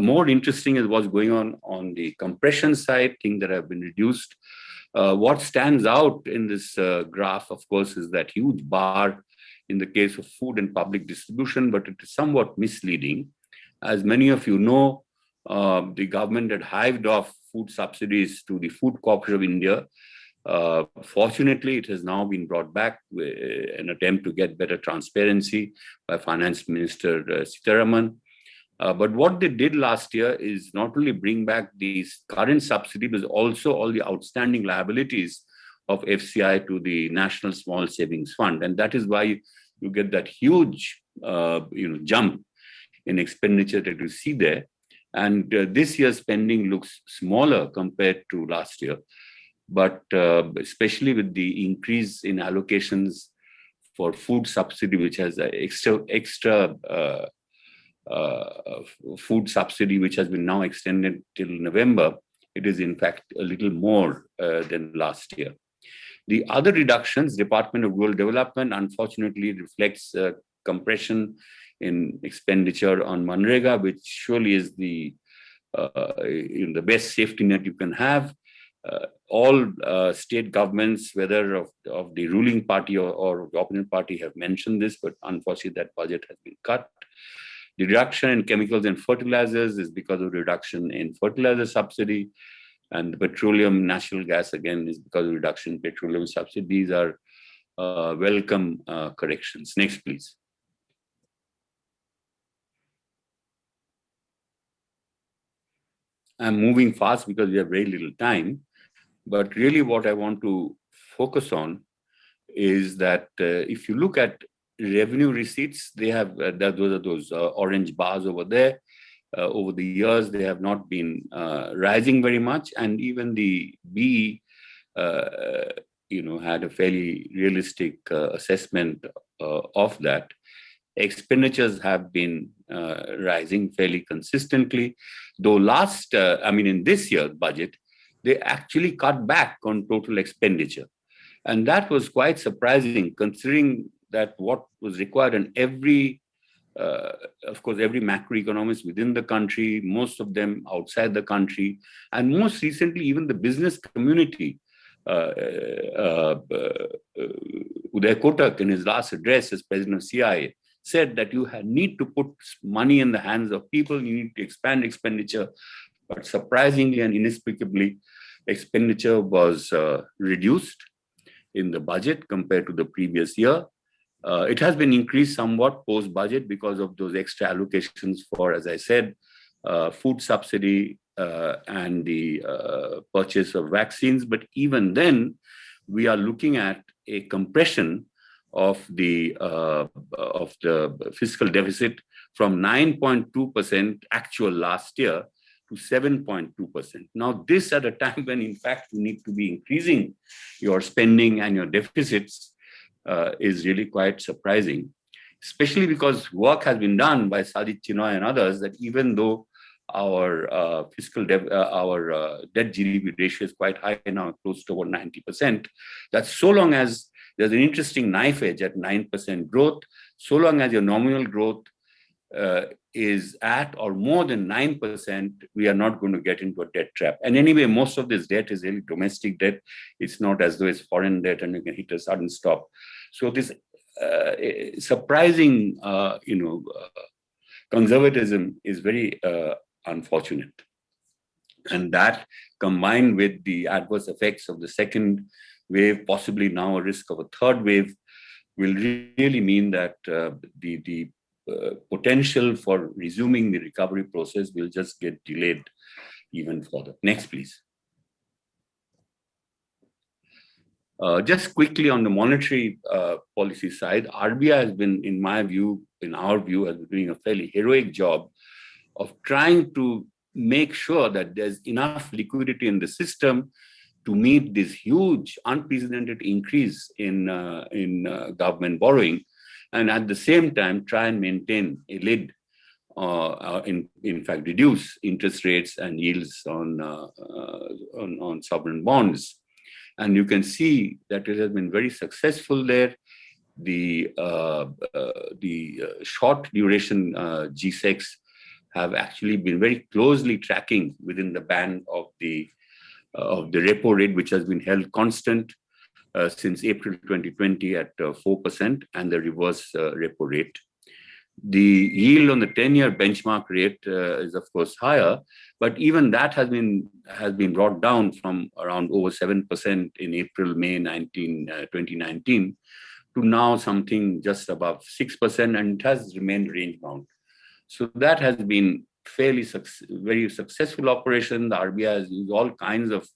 More interesting is what's going on the compression side, things that have been reduced. What stands out in this graph, of course, is that huge bar in the case of food and public distribution, but it is somewhat misleading. As many of you know, the government had hived off food subsidies to the Food Corporation of India. Fortunately, it has now been brought back in an attempt to get better transparency by Finance Minister Sitaraman. But what they did last year is not only bring back these current subsidy, but also all the outstanding liabilities of FCI to the National Small Savings Fund. And that is why you get that huge jump in expenditure that you see there. And this year's spending looks smaller compared to last year. But especially with the increase in allocations for food subsidy, which has an extra food subsidy, which has been now extended till November, it is in fact a little more than last year. The other reductions, Department of Rural Development, unfortunately reflects compression in expenditure on Manrega, which surely is the best safety net you can have. All state governments, whether of the ruling party or the opponent party, have mentioned this, but unfortunately that budget has been cut. The reduction in chemicals and fertilizers is because of reduction in fertilizer subsidy, and the petroleum, natural gas, again, is because of reduction in petroleum subsidies. Are welcome corrections. Next, please. I'm moving fast because we have very little time, but really what I want to focus on is that if you look at revenue receipts, they have those orange bars over there. Over the years, they have not been rising very much, and even the BE, had a fairly realistic assessment of that. Expenditures have been rising fairly consistently, though in this year's budget, they actually cut back on total expenditure. And that was quite surprising, considering that what was required in every macroeconomist within the country, most of them outside the country, and most recently, even the business community Uday Kotak, in his last address as president of CIA, said that you need to put money in the hands of people, you need to expand expenditure. But surprisingly and inexplicably, expenditure was reduced in the budget compared to the previous year. It has been increased somewhat post-budget because of those extra allocations for, as I said, food subsidy and the purchase of vaccines. But even then, we are looking at a compression of the fiscal deficit from 9.2% actual last year to 7.2%. Now, this at a time when, in fact, you need to be increasing your spending and your deficits is really quite surprising, especially because work has been done by Sajid Chinoy and others that even though our debt GDP ratio is quite high now, close to over 90%, that so long as there's an interesting knife edge at 9% growth, so long as your nominal growth is at or more than 9%, we are not going to get into a debt trap. And anyway, most of this debt is really domestic debt. It's not as though it's foreign debt and you can hit a sudden stop. So this surprising, conservatism is very unfortunate. And that, combined with the adverse effects of the second wave, possibly now a risk of a third wave, will really mean that the potential for resuming the recovery process will just get delayed even further. Next, please. Just quickly on the monetary policy side, RBI has been, in my view, in our view, has been doing a fairly heroic job of trying to make sure that there's enough liquidity in the system to meet this huge, unprecedented increase in government borrowing, and at the same time try and maintain a lid, in fact, reduce interest rates and yields on sovereign bonds. And you can see that it has been very successful there. The short duration G-Secs have actually been very closely tracking within the band of the repo rate, which has been held constant since April 2020 at 4%, and the reverse repo rate. The yield on the 10-year benchmark rate is, of course, higher, but even that has been brought down from around over 7% in April, May 2019 to now something just above 6%, and it has remained range bound. So that has been very successful operation. The RBI has used all kinds of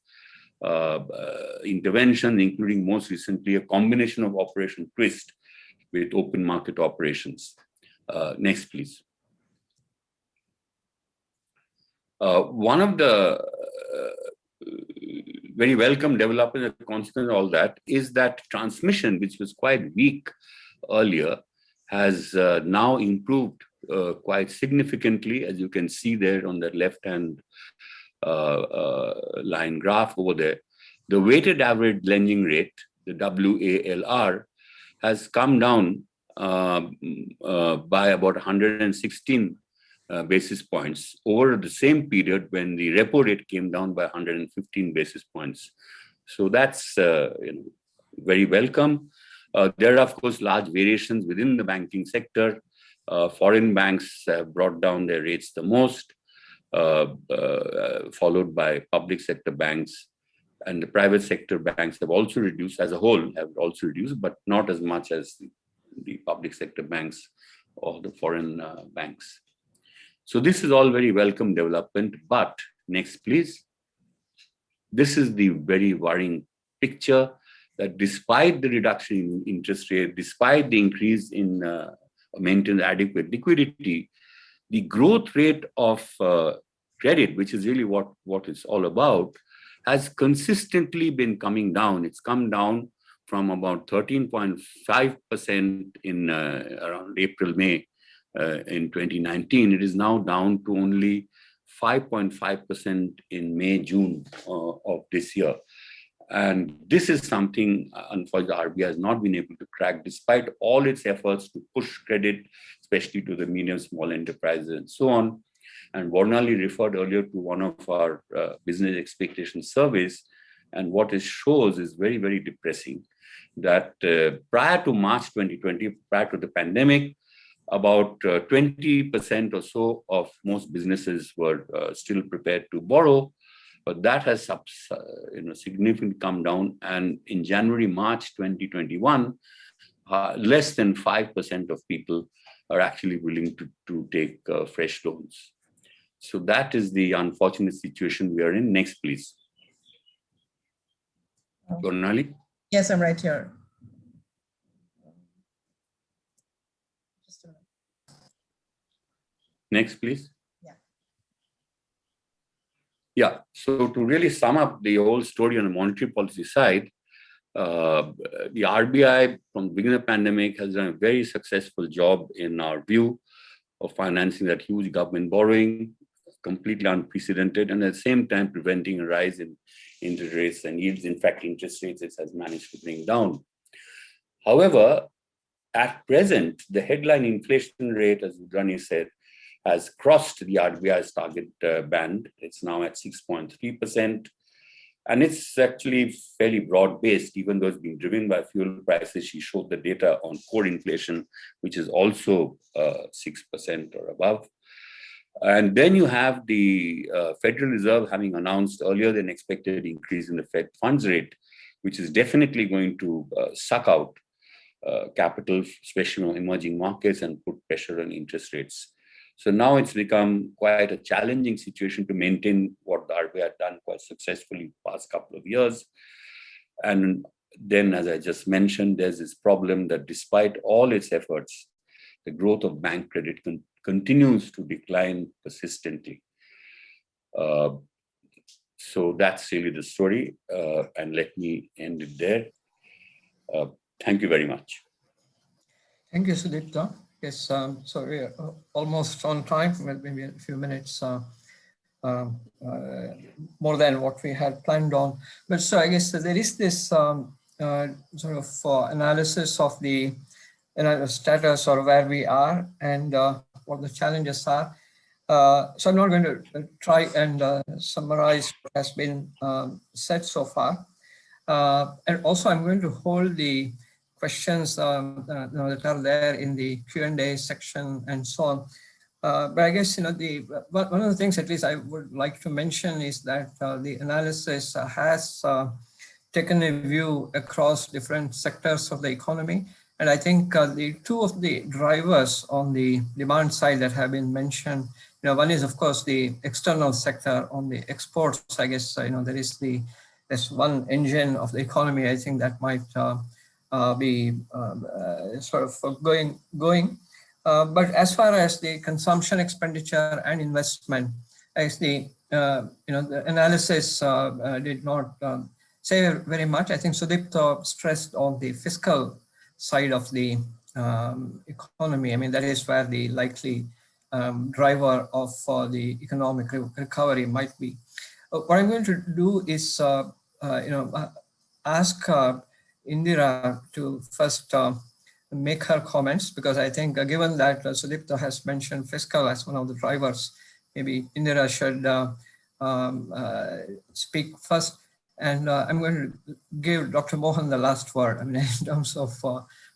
intervention, including most recently a combination of Operation Twist with open market operations. Next, please. One of the very welcome development as a consequence of all that is that transmission, which was quite weak earlier, has now improved quite significantly, as you can see there on the left-hand line graph over there. The weighted average lending rate, the WALR, has come down by about 116 basis points over the same period when the repo rate came down by 115 basis points. So that's very welcome. There are, of course, large variations within the banking sector. Foreign banks have brought down their rates the most, followed by public sector banks, and the private sector banks have also reduced as a whole, but not as much as the public sector banks or the foreign banks. So this is all very welcome development, but next, please. This is the very worrying picture that despite the reduction in interest rate, despite the increase in maintain adequate liquidity, the growth rate of credit, which is really what it's all about, has consistently been coming down. It's come down from about 13.5% in around April, May in 2019. It is now down to only 5.5% in May, June of this year. And this is something, unfortunately, RBI has not been able to crack, despite all its efforts to push credit, especially to the medium, small enterprises and so on. And Bornali referred earlier to one of our business expectation surveys And what it shows is very, very depressing, that prior to March 2020, prior to the pandemic, about 20% or so of most businesses were still prepared to borrow, but that has significantly come down. And in January, March 2021, less than 5% of people are actually willing to take fresh loans. So that is the unfortunate situation we are in. Next, please. Bornali? Yes, I'm right here. Just a minute. Next, please. Yeah. So to really sum up the whole story on the monetary policy side, the RBI from the beginning of the pandemic has done a very successful job, in our view, of financing that huge government borrowing, completely unprecedented, and at the same time preventing a rise in interest rates and yields. In fact, interest rates it has managed to bring down. However, at present, the headline inflation rate, as Rudrani said, has crossed the RBI's target band. It's now at 6.3%. And it's actually fairly broad-based, even though it's been driven by fuel prices. She showed the data on core inflation, which is also 6% or above. And then you have the Federal Reserve having announced earlier than expected increase in the Fed funds rate, which is definitely going to suck out capital, especially in emerging markets, and put pressure on interest rates. So now it's become quite a challenging situation to maintain what the RBI had done quite successfully the past couple of years. And then, as I just mentioned, there's this problem that despite all its efforts, the growth of bank credit continues to decline persistently. So that's really the story. And let me end it there. Thank you very much. Thank you, Sudipto. Yes, so we're almost on time, maybe a few minutes more than what we had planned on. But so I guess there is this sort of analysis of the status or where we are and what the challenges are. So I'm not going to try and summarize what has been said so far. And also I'm going to hold the questions that are there in the Q&A section and so on. But I guess, one of the things at least I would like to mention is that the analysis has taken a view across different sectors of the economy. And I think the two of the drivers on the demand side that have been mentioned, one is of course the external sector. On the exports, I guess, there's one engine of the economy, I think, that might be sort of going. But as far as the consumption, expenditure, and investment, as the analysis did not say very much. I think Sudipto stressed on the fiscal side of the economy. I mean, that is where the likely driver of the economic recovery might be. What I'm going to do is, ask Indira to first make her comments, because I think given that Sudipto has mentioned fiscal as one of the drivers, maybe Indira should speak first. And I'm going to give Dr. Mohan the last word, in terms of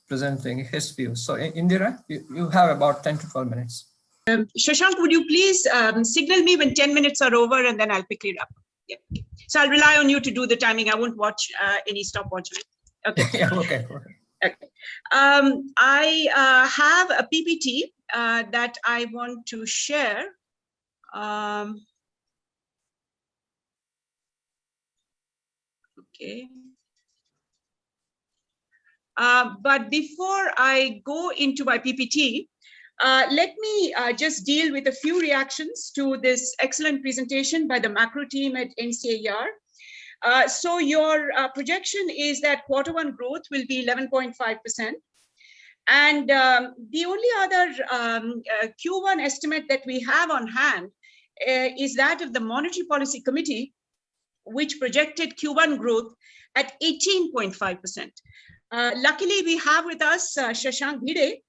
presenting his views. So Indira, you have about 10 to 12 minutes. Shashank, would you please signal me when 10 minutes are over, and then I'll pick it up. Yeah. So I'll rely on you to do the timing. I won't watch any stopwatch. Okay. Yeah, okay. Okay. I have a PPT that I want to share. Okay. But before I go into my PPT, let me just deal with a few reactions to this excellent presentation by the macro team at NCAER. So your projection is that Q1 growth will be 11.5%. And the only other Q1 estimate that we have on hand is that of the Monetary Policy Committee, which projected Q1 growth at 18.5%. Luckily, we have with us Shashanka Bhide,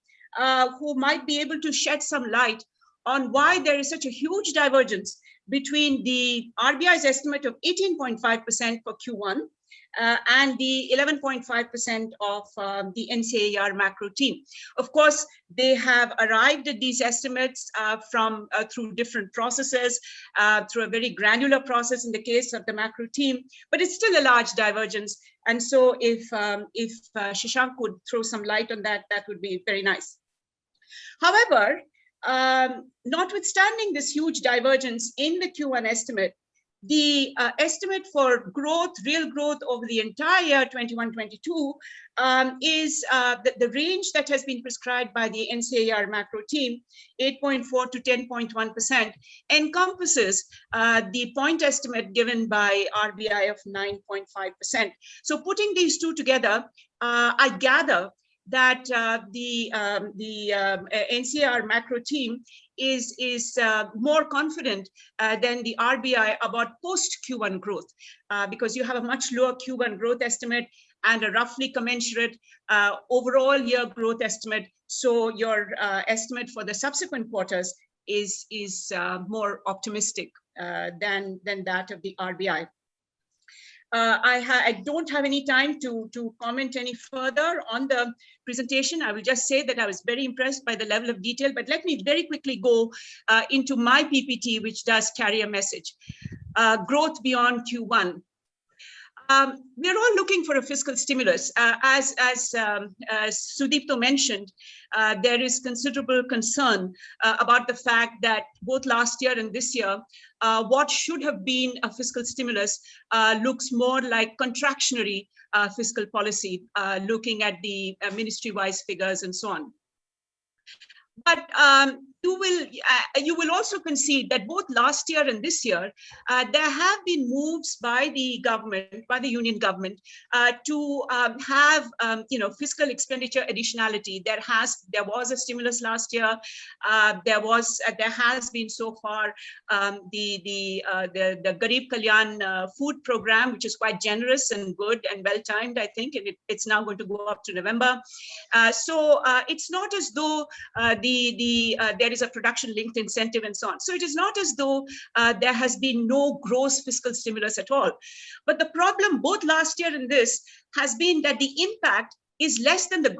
who might be able to shed some light on why there is such a huge divergence between the RBI's estimate of 18.5% for Q1 and the 11.5% of the NCAER macro team. Of course, they have arrived at these estimates through different processes, through a very granular process in the case of the macro team, but it's still a large divergence. And so if Shashank could throw some light on that, that would be very nice. However, notwithstanding this huge divergence in the Q1 estimate, the estimate for growth, real growth over the entire year 21-22 is the range that has been prescribed by the NCAER macro team, 8.4 to 10.1%, encompasses the point estimate given by RBI of 9.5%. So putting these two together, I gather that the NCAER macro team is more confident than the RBI about post Q1 growth, because you have a much lower Q1 growth estimate and a roughly commensurate overall year growth estimate. So your estimate for the subsequent quarters is more optimistic than that of the RBI. I don't have any time to comment any further on the presentation. I will just say that I was very impressed by the level of detail, but let me very quickly go into my PPT, which does carry a message. Growth beyond Q1. We're all looking for a fiscal stimulus. As Sudipto mentioned, there is considerable concern about the fact that both last year and this year, what should have been a fiscal stimulus looks more like contractionary fiscal policy, looking at the ministry-wise figures and so on. But you will also concede that both last year and this year, there have been moves by the government, by the union government, to have fiscal expenditure additionality. There was a stimulus last year. There has been so far the Garib Kalyan food program, which is quite generous and good and well timed, I think, and it's now going to go up to November. So it's not as though there is a production-linked incentive and so on. So it is not as though there has been no gross fiscal stimulus at all. But the problem both last year and this has been that the impact is less than the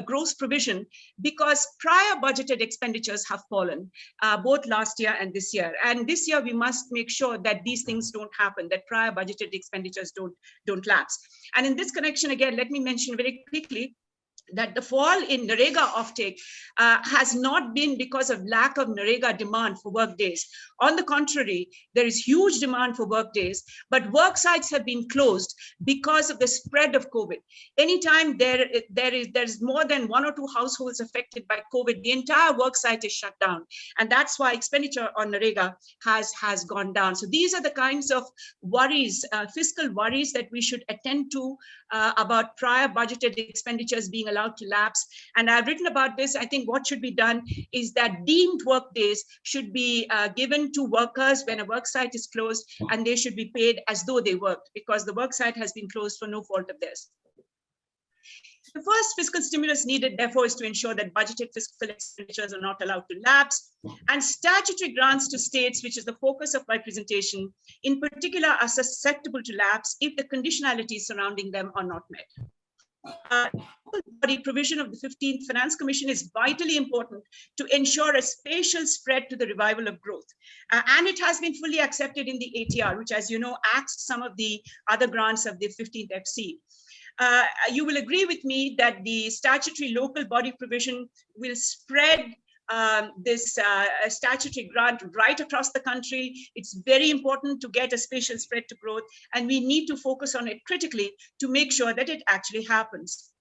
gross provision, because prior budgeted expenditures have fallen, both last year and this year. And this year we must make sure that these things don't happen, that prior budgeted expenditures don't lapse. And in this connection, again, let me mention very quickly that the fall in Narega offtake has not been because of lack of Narega demand for work days. On the contrary, there is huge demand for work days, but work sites have been closed because of the spread of COVID. Anytime there's more than 1 or 2 households affected by COVID, the entire work site is shut down. And that's why expenditure on Narega has gone down. So these are the kinds of worries, fiscal worries, that we should attend to about prior budgeted expenditures being allowed to lapse. And I've written about this. I think what should be done is that deemed work days should be given to workers when a work site is closed, and they should be paid as though they worked, because the work site has been closed for no fault of theirs. The first fiscal stimulus needed, therefore, is to ensure that budgeted fiscal expenditures are not allowed to lapse, and statutory grants to states, which is the focus of my presentation, in particular, are susceptible to lapse if the conditionalities surrounding them are not met. Body provision of the 15th Finance Commission is vitally important to ensure a spatial spread to the revival of growth. And it has been fully accepted in the ATR, which, as you know, acts some of the other grants of the 15th FC. You will agree with me that the statutory local body provision will spread this statutory grant right across the country. It's very important to get a spatial spread to growth, and we need to focus on it critically to make sure that it actually happens.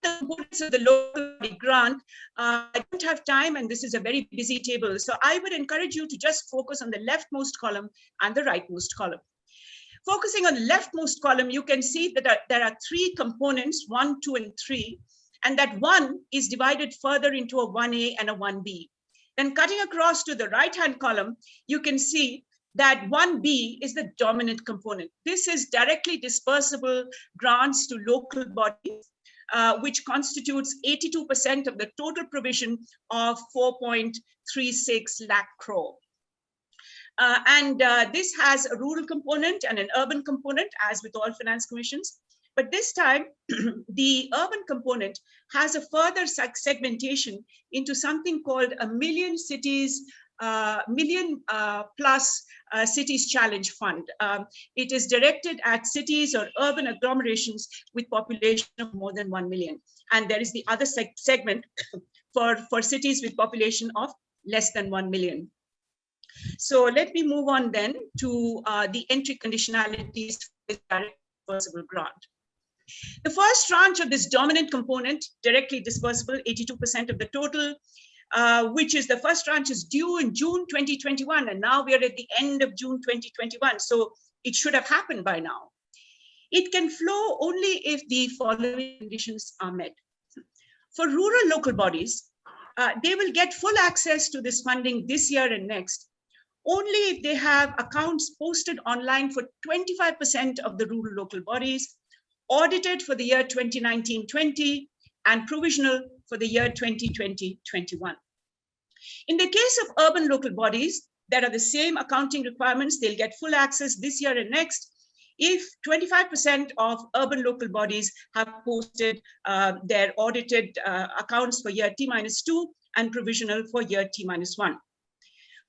The components of the local body grant, I don't have time, and this is a very busy table, so I would encourage you to just focus on the leftmost column and the rightmost column. Focusing on the leftmost column, you can see that there are 3 components, 1, 2, and 3, and that 1 is divided further into a 1A and a 1B. Then cutting across to the right-hand column, you can see that 1B is the dominant component. This is directly dispersible grants to local bodies, which constitutes 82% of the total provision of 4.36 lakh crore. This has a rural component and an urban component, as with all finance commissions. But this time, the urban component has a further segmentation into something called a million cities, plus cities challenge fund. It is directed at cities or urban agglomerations with population of more than 1 million. And there is the other segment for cities with population of less than 1 million. So let me move on then to the entry conditionalities for this direct disbursable grant. The first tranche of this dominant component, directly disbursable, 82% of the total, which is the first tranche, is due in June 2021. And now we are at the end of June 2021. So it should have happened by now. It can flow only if the following conditions are met. For rural local bodies, they will get full access to this funding this year and next, only if they have accounts posted online for 25% of the rural local bodies, audited for the year 2019-20, and provisional for the year 2020-21. In the case of urban local bodies that are the same accounting requirements, they'll get full access this year and next if 25% of urban local bodies have posted their audited accounts for year T-2 and provisional for year T-1.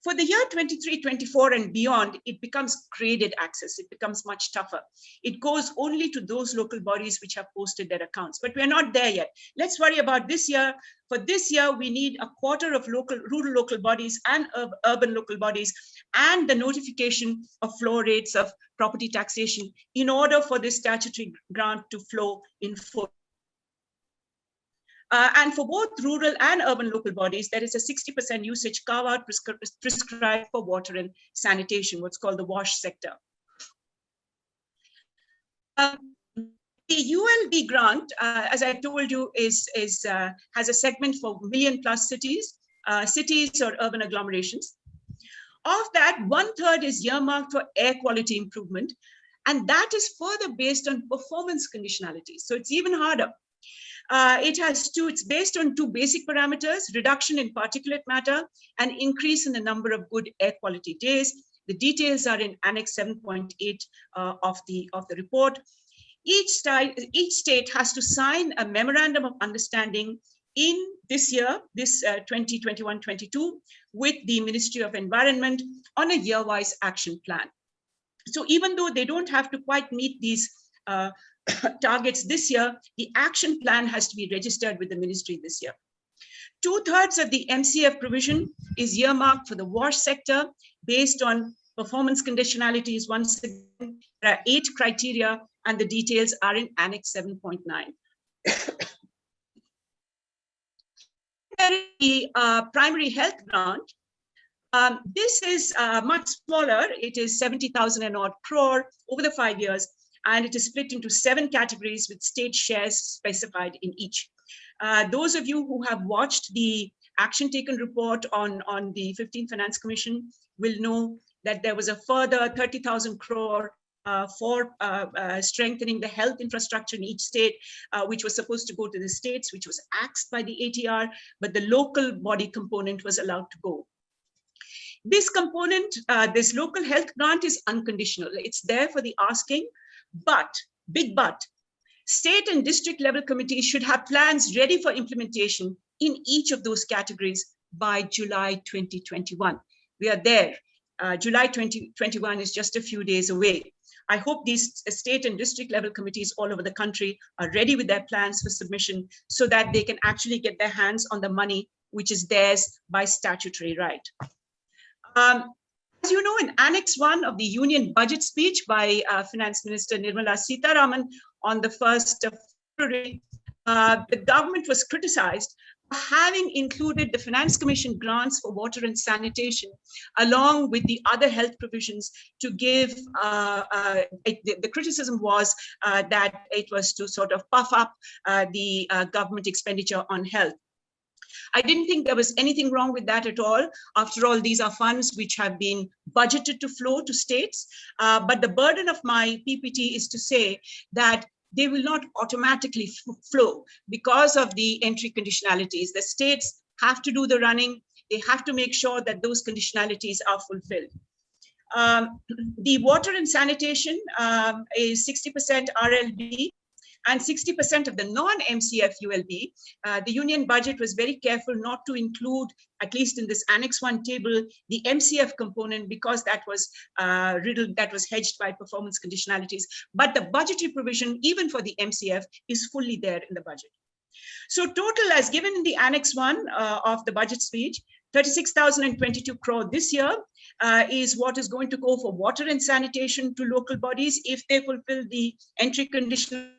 For the year 23-24 and beyond, it becomes graded access. It becomes much tougher. It goes only to those local bodies which have posted their accounts, but we're not there yet. Let's worry about this year. For this year, we need a quarter of rural local bodies and urban local bodies and the notification of floor rates of property taxation in order for this statutory grant to flow in full. And for both rural and urban local bodies, there is a 60% usage carve-out prescribed for water and sanitation, what's called the WASH sector. The ULB grant, as I told you, has a segment for million-plus cities, cities or urban agglomerations. Of that, 1/3 is earmarked for air quality improvement, and that is further based on performance conditionalities. So it's even harder. It's based on two basic parameters: reduction in particulate matter and increase in the number of good air quality days. The details are in Annex 7.8 of the report. Each state has to sign a memorandum of understanding in this year, this 2021-22, with the Ministry of Environment on a year-wise action plan. So even though they don't have to quite meet these targets this year, the action plan has to be registered with the ministry this year. 2/3 of the MCF provision is earmarked for the WASH sector based on performance conditionalities. Once again, there are 8 criteria and the details are in Annex 7.9. The primary health grant, this is much smaller. It is 70,000 and odd crore over the 5 years, and it is split into 7 categories with state shares specified in each. Those of you who have watched the action taken report on the 15th Finance Commission will know that there was a further 30,000 crore for strengthening the health infrastructure in each state, which was supposed to go to the states, which was axed by the ATR, but the local body component was allowed to go. This component, this local health grant, is unconditional. It's there for the asking, but, big but, state and district level committees should have plans ready for implementation in each of those categories by July 2021. We are there. July 2021 is just a few days away. I hope these state and district level committees all over the country are ready with their plans for submission so that they can actually get their hands on the money which is theirs by statutory right. As you know, in Annex 1 of the Union Budget speech by Finance Minister Nirmala Sitharaman on the 1st of February, the government was criticized for having included the Finance Commission grants for water and sanitation along with the other health provisions to give, the criticism was that it was to sort of puff up the government expenditure on health. I didn't think there was anything wrong with that at all. After all, these are funds which have been budgeted to flow to states. But the burden of my PPT is to say that they will not automatically flow because of the entry conditionalities. The states have to do the running. They have to make sure that those conditionalities are fulfilled. The water and sanitation is 60% RLB, and 60% of the non-MCF ULB. The union budget was very careful not to include, at least in this Annex 1 table, the MCF component, because that was riddled, that was hedged by performance conditionalities. But the budgetary provision, even for the MCF, is fully there in the budget. So total, as given in the Annex 1 of the budget speech, 36,022 crore this year is what is going to go for water and sanitation to local bodies if they fulfill the entry conditions,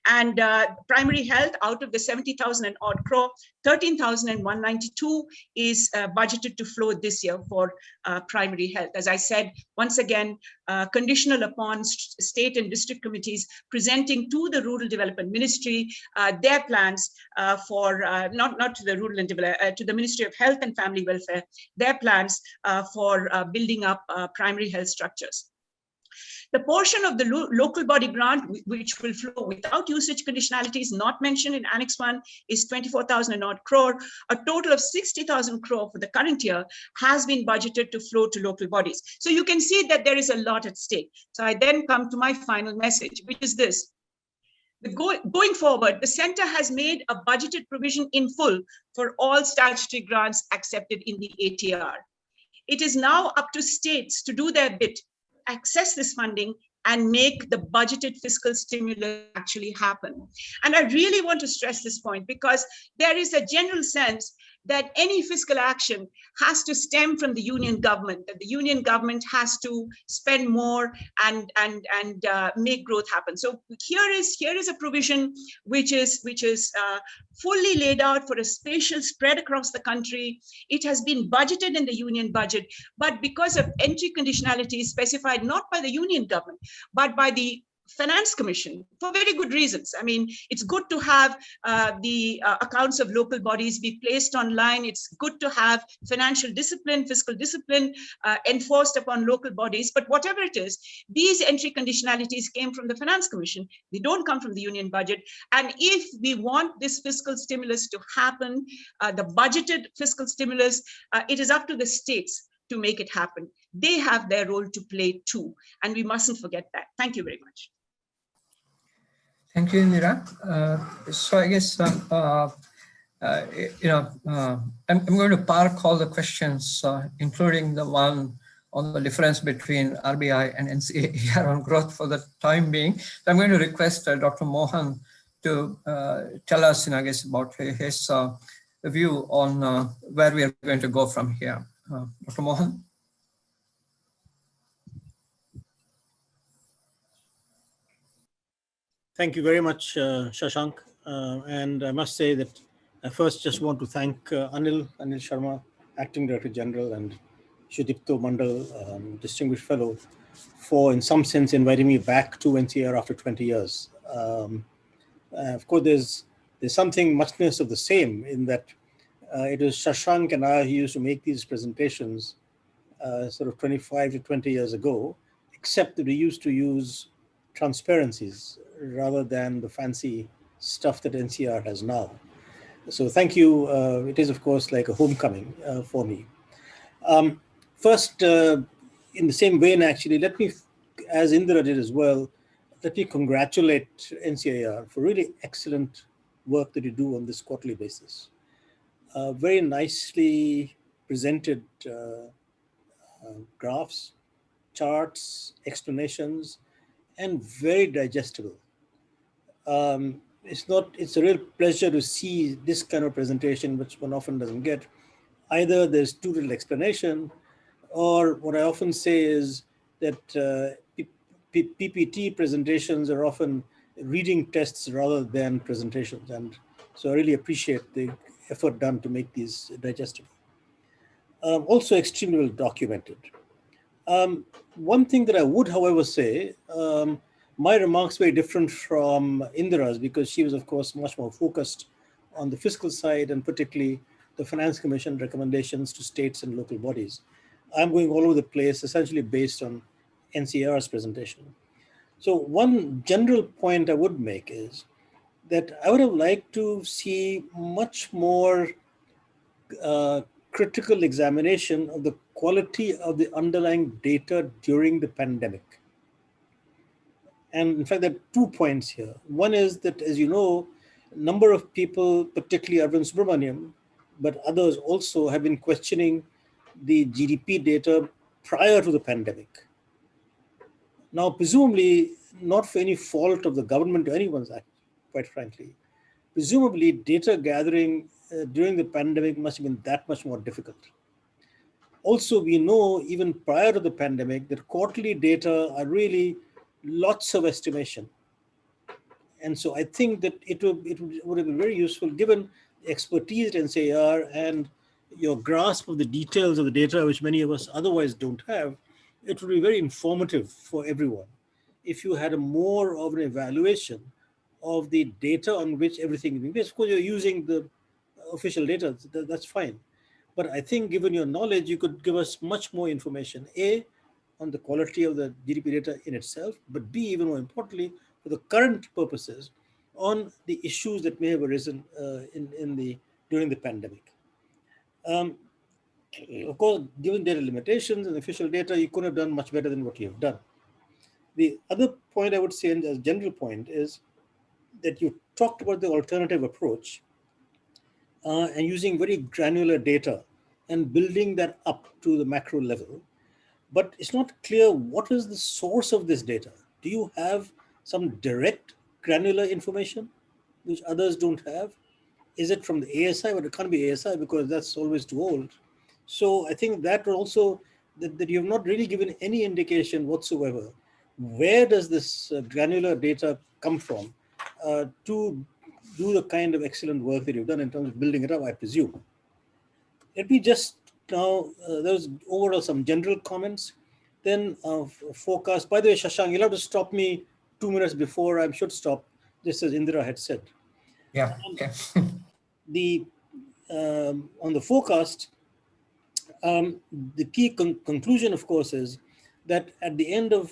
and primary health out of the 70,000 and odd crore, 13,192 is budgeted to flow this year for primary health. As I said, once again, conditional upon state and district committees presenting to the Rural Development Ministry their plans for, not to the Rural and to the Ministry of Health and Family Welfare, their plans for building up primary health structures. The portion of the local body grant, which will flow without usage conditionalities, not mentioned in Annex 1, is 24,000 odd crore. A total of 60,000 crore for the current year has been budgeted to flow to local bodies. So you can see that there is a lot at stake. So I then come to my final message, which is this. Going forward, the center has made a budgeted provision in full for all statutory grants accepted in the ATR. It is now up to states to do their bit, access this funding, and make the budgeted fiscal stimulus actually happen. And I really want to stress this point, because there is a general sense that any fiscal action has to stem from the union government, that the union government has to spend more and make growth happen. So here is a provision which is fully laid out for a spatial spread across the country. It has been budgeted in the union budget, but because of entry conditionality specified not by the union government, but by the Finance Commission, for very good reasons. I mean, it's good to have the accounts of local bodies be placed online. It's good to have financial discipline, fiscal discipline enforced upon local bodies. But whatever it is, these entry conditionalities came from the Finance Commission. They don't come from the union budget. And if we want this fiscal stimulus to happen, the budgeted fiscal stimulus, it is up to the states to make it happen. They have their role to play too, and we mustn't forget that. Thank you very much. Thank you, Indira. So I guess, I'm going to park all the questions, including the one on the difference between RBI and NCAER on growth for the time being. So I'm going to request Dr. Mohan to tell us, I guess, about his view on where we are going to go from here. Dr. Mohan. Thank you very much, Shashank. And I must say that I first just want to thank Anil Sharma, Acting Director General, and Sudipto Mundle, Distinguished Fellow, for in some sense inviting me back to NCAER after 20 years. Of course, there's something muchness of the same in that it was Shashank and I who used to make these presentations sort of 25 to 20 years ago, except that we used to use transparencies rather than the fancy stuff that NCR has now. So thank you. It is, of course, like a homecoming for me. First, in the same vein, actually, let me, as Indira did as well, let me congratulate NCAER for really excellent work that you do on this quarterly basis. Very nicely presented graphs, charts, explanations, and very digestible. It's a real pleasure to see this kind of presentation, which one often doesn't get. Either there's too little explanation, or what I often say is that PPT presentations are often reading tests rather than presentations. And so I really appreciate the effort done to make these digestible. Also extremely well documented. One thing that I would, however, say, my remarks were different from Indira's because she was, of course, much more focused on the fiscal side and particularly the Finance Commission recommendations to states and local bodies. I'm going all over the place, essentially based on NCAER's presentation. So one general point I would make is that I would have liked to see much more critical examination of the quality of the underlying data during the pandemic. And in fact, there are 2 points here. One is that, as you know, a number of people, particularly Arvind Subramaniam, but others also, have been questioning the GDP data prior to the pandemic. Now, presumably, not for any fault of the government or anyone's, quite frankly, presumably data gathering during the pandemic must have been that much more difficult. Also, we know even prior to the pandemic that quarterly data are really lots of estimation. And so I think that it would have been very useful, given the expertise at NCAER and your grasp of the details of the data, which many of us otherwise don't have. It would be very informative for everyone if you had a more of an evaluation of the data on which everything is being based. Of course, you're using the official data, that's fine. But I think given your knowledge, you could give us much more information, A, on the quality of the GDP data in itself, but B, even more importantly, for the current purposes, on the issues that may have arisen during the pandemic. Of course, given data limitations and official data, you couldn't have done much better than what you have done. The other point I would say, and as a general point, is that you talked about the alternative approach and using very granular data and building that up to the macro level. But it's not clear what is the source of this data. Do you have some direct granular information which others don't have? Is it from the ASI? But it can't be ASI because that's always too old. So I think that also, that you have not really given any indication whatsoever. Where does this granular data come from to do the kind of excellent work that you've done in terms of building it up, I presume? Let me just now, there's overall some general comments, then forecast. By the way, Shashank, you'll have to stop me 2 minutes before I should stop, just as Indira had said. Yeah, okay. On the forecast, the key conclusion, of course, is that at the end of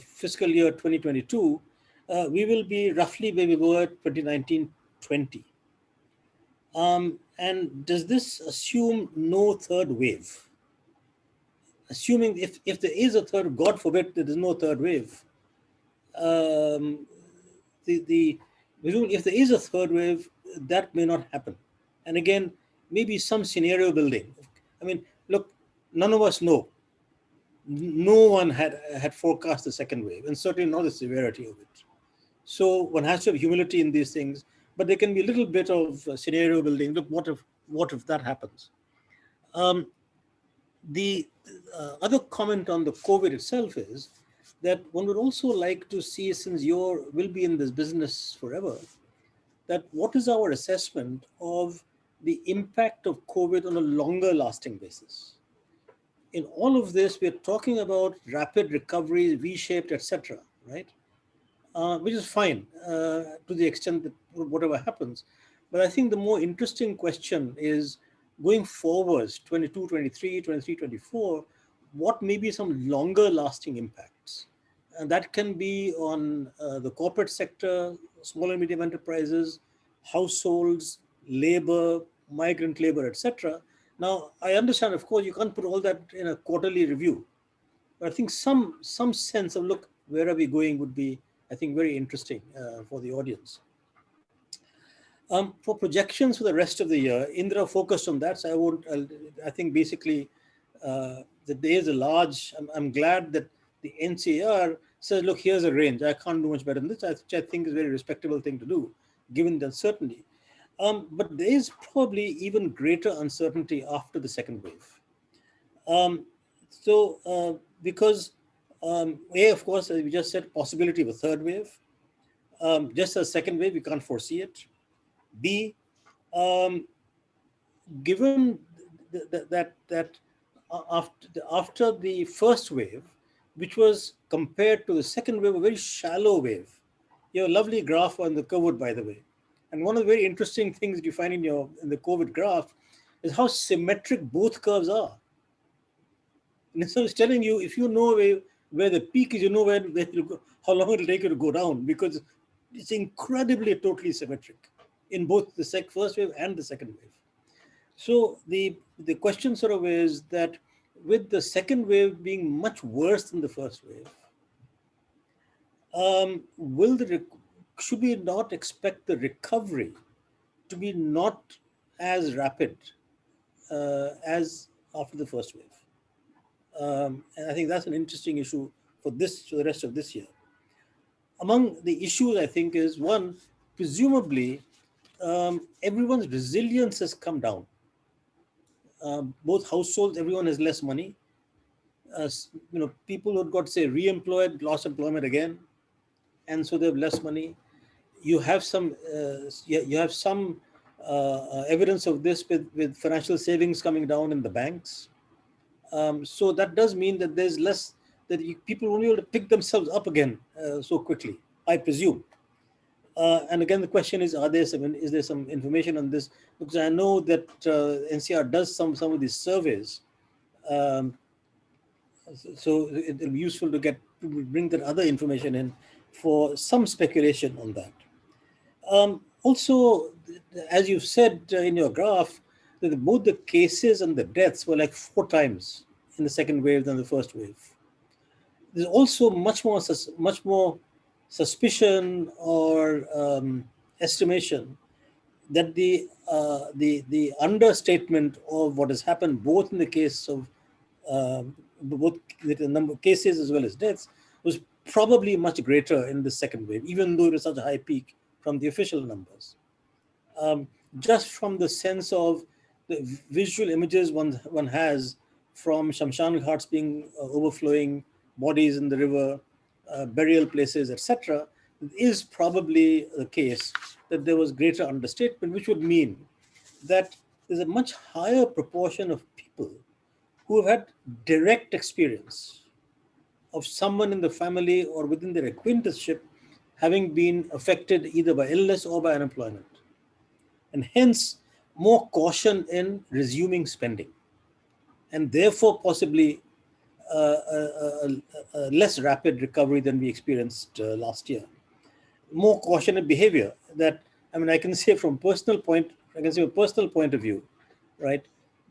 fiscal year 2022, we will be roughly where we were at 2019-20. And does this assume no third wave? Assuming if there is a third, God forbid, there is no third wave. If there is a third wave, that may not happen. And again, maybe some scenario building. I mean, look, none of us know. No one had forecast the second wave, and certainly not the severity of it. So one has to have humility in these things, but there can be a little bit of scenario building. Look, what if that happens? The other comment on the COVID itself is that one would also like to see, since you will be in this business forever, that what is our assessment of the impact of COVID on a longer lasting basis? In all of this, we're talking about rapid recovery, V-shaped, etc., right? Which is fine to the extent that whatever happens. But I think the more interesting question is, going forwards, 22, 23, 23, 24, what may be some longer lasting impacts? And that can be on the corporate sector, small and medium enterprises, households, labor, migrant labor, etc. Now, I understand, of course, you can't put all that in a quarterly review. But I think some sense of, look, where are we going would be, I think, very interesting for the audience. For projections for the rest of the year, Indira focused on that. So I think basically that there is a large, I'm glad that the NCAER says, look, here's a range. I can't do much better than this, which I think is a very respectable thing to do, given the uncertainty. But there is probably even greater uncertainty after the second wave. Because A, of course, as we just said, possibility of a third wave. Just as second wave, we can't foresee it. B, given that after the first wave, which was compared to the second wave, a very shallow wave. You have a lovely graph on the COVID, by the way. And one of the very interesting things that you find in the COVID graph is how symmetric both curves are. And so it's telling you, if you know where the peak is, you know how long it will take you to go down, because it's incredibly totally symmetric in both the first wave and the second wave. So the question sort of is that with the second wave being much worse than the first wave, should we not expect the recovery to be not as rapid as after the first wave? And I think that's an interesting issue for the rest of this year. Among the issues, I think, is one, presumably, everyone's resilience has come down. Both households, everyone has less money. People who got, say, re-employed, lost employment again, and so they have less money. You have some evidence of this with financial savings coming down in the banks. So that does mean that there's less, people won't be able to pick themselves up again so quickly, I presume. And again, the question is, is there some information on this? Because I know that NCR does some of these surveys. So it'll be useful to bring that other information in for some speculation on that. Also, as you've said in your graph, that both the cases and the deaths were like 4 times in the second wave than the first wave. There's also much more suspicion or estimation that the understatement of what has happened, both in the case of both the number of cases as well as deaths, was probably much greater in the second wave, even though it was such a high peak from the official numbers. Just from the sense of the visual images one has from Shamshan ghats being overflowing, bodies in the river, burial places, etc., it is probably the case that there was greater understatement, which would mean that there's a much higher proportion of people who have had direct experience of someone in the family or within their acquaintanceship having been affected either by illness or by unemployment. And hence, more caution in resuming spending. And therefore, possibly a less rapid recovery than we experienced last year. More caution in behavior. I can say from a personal point of view, right,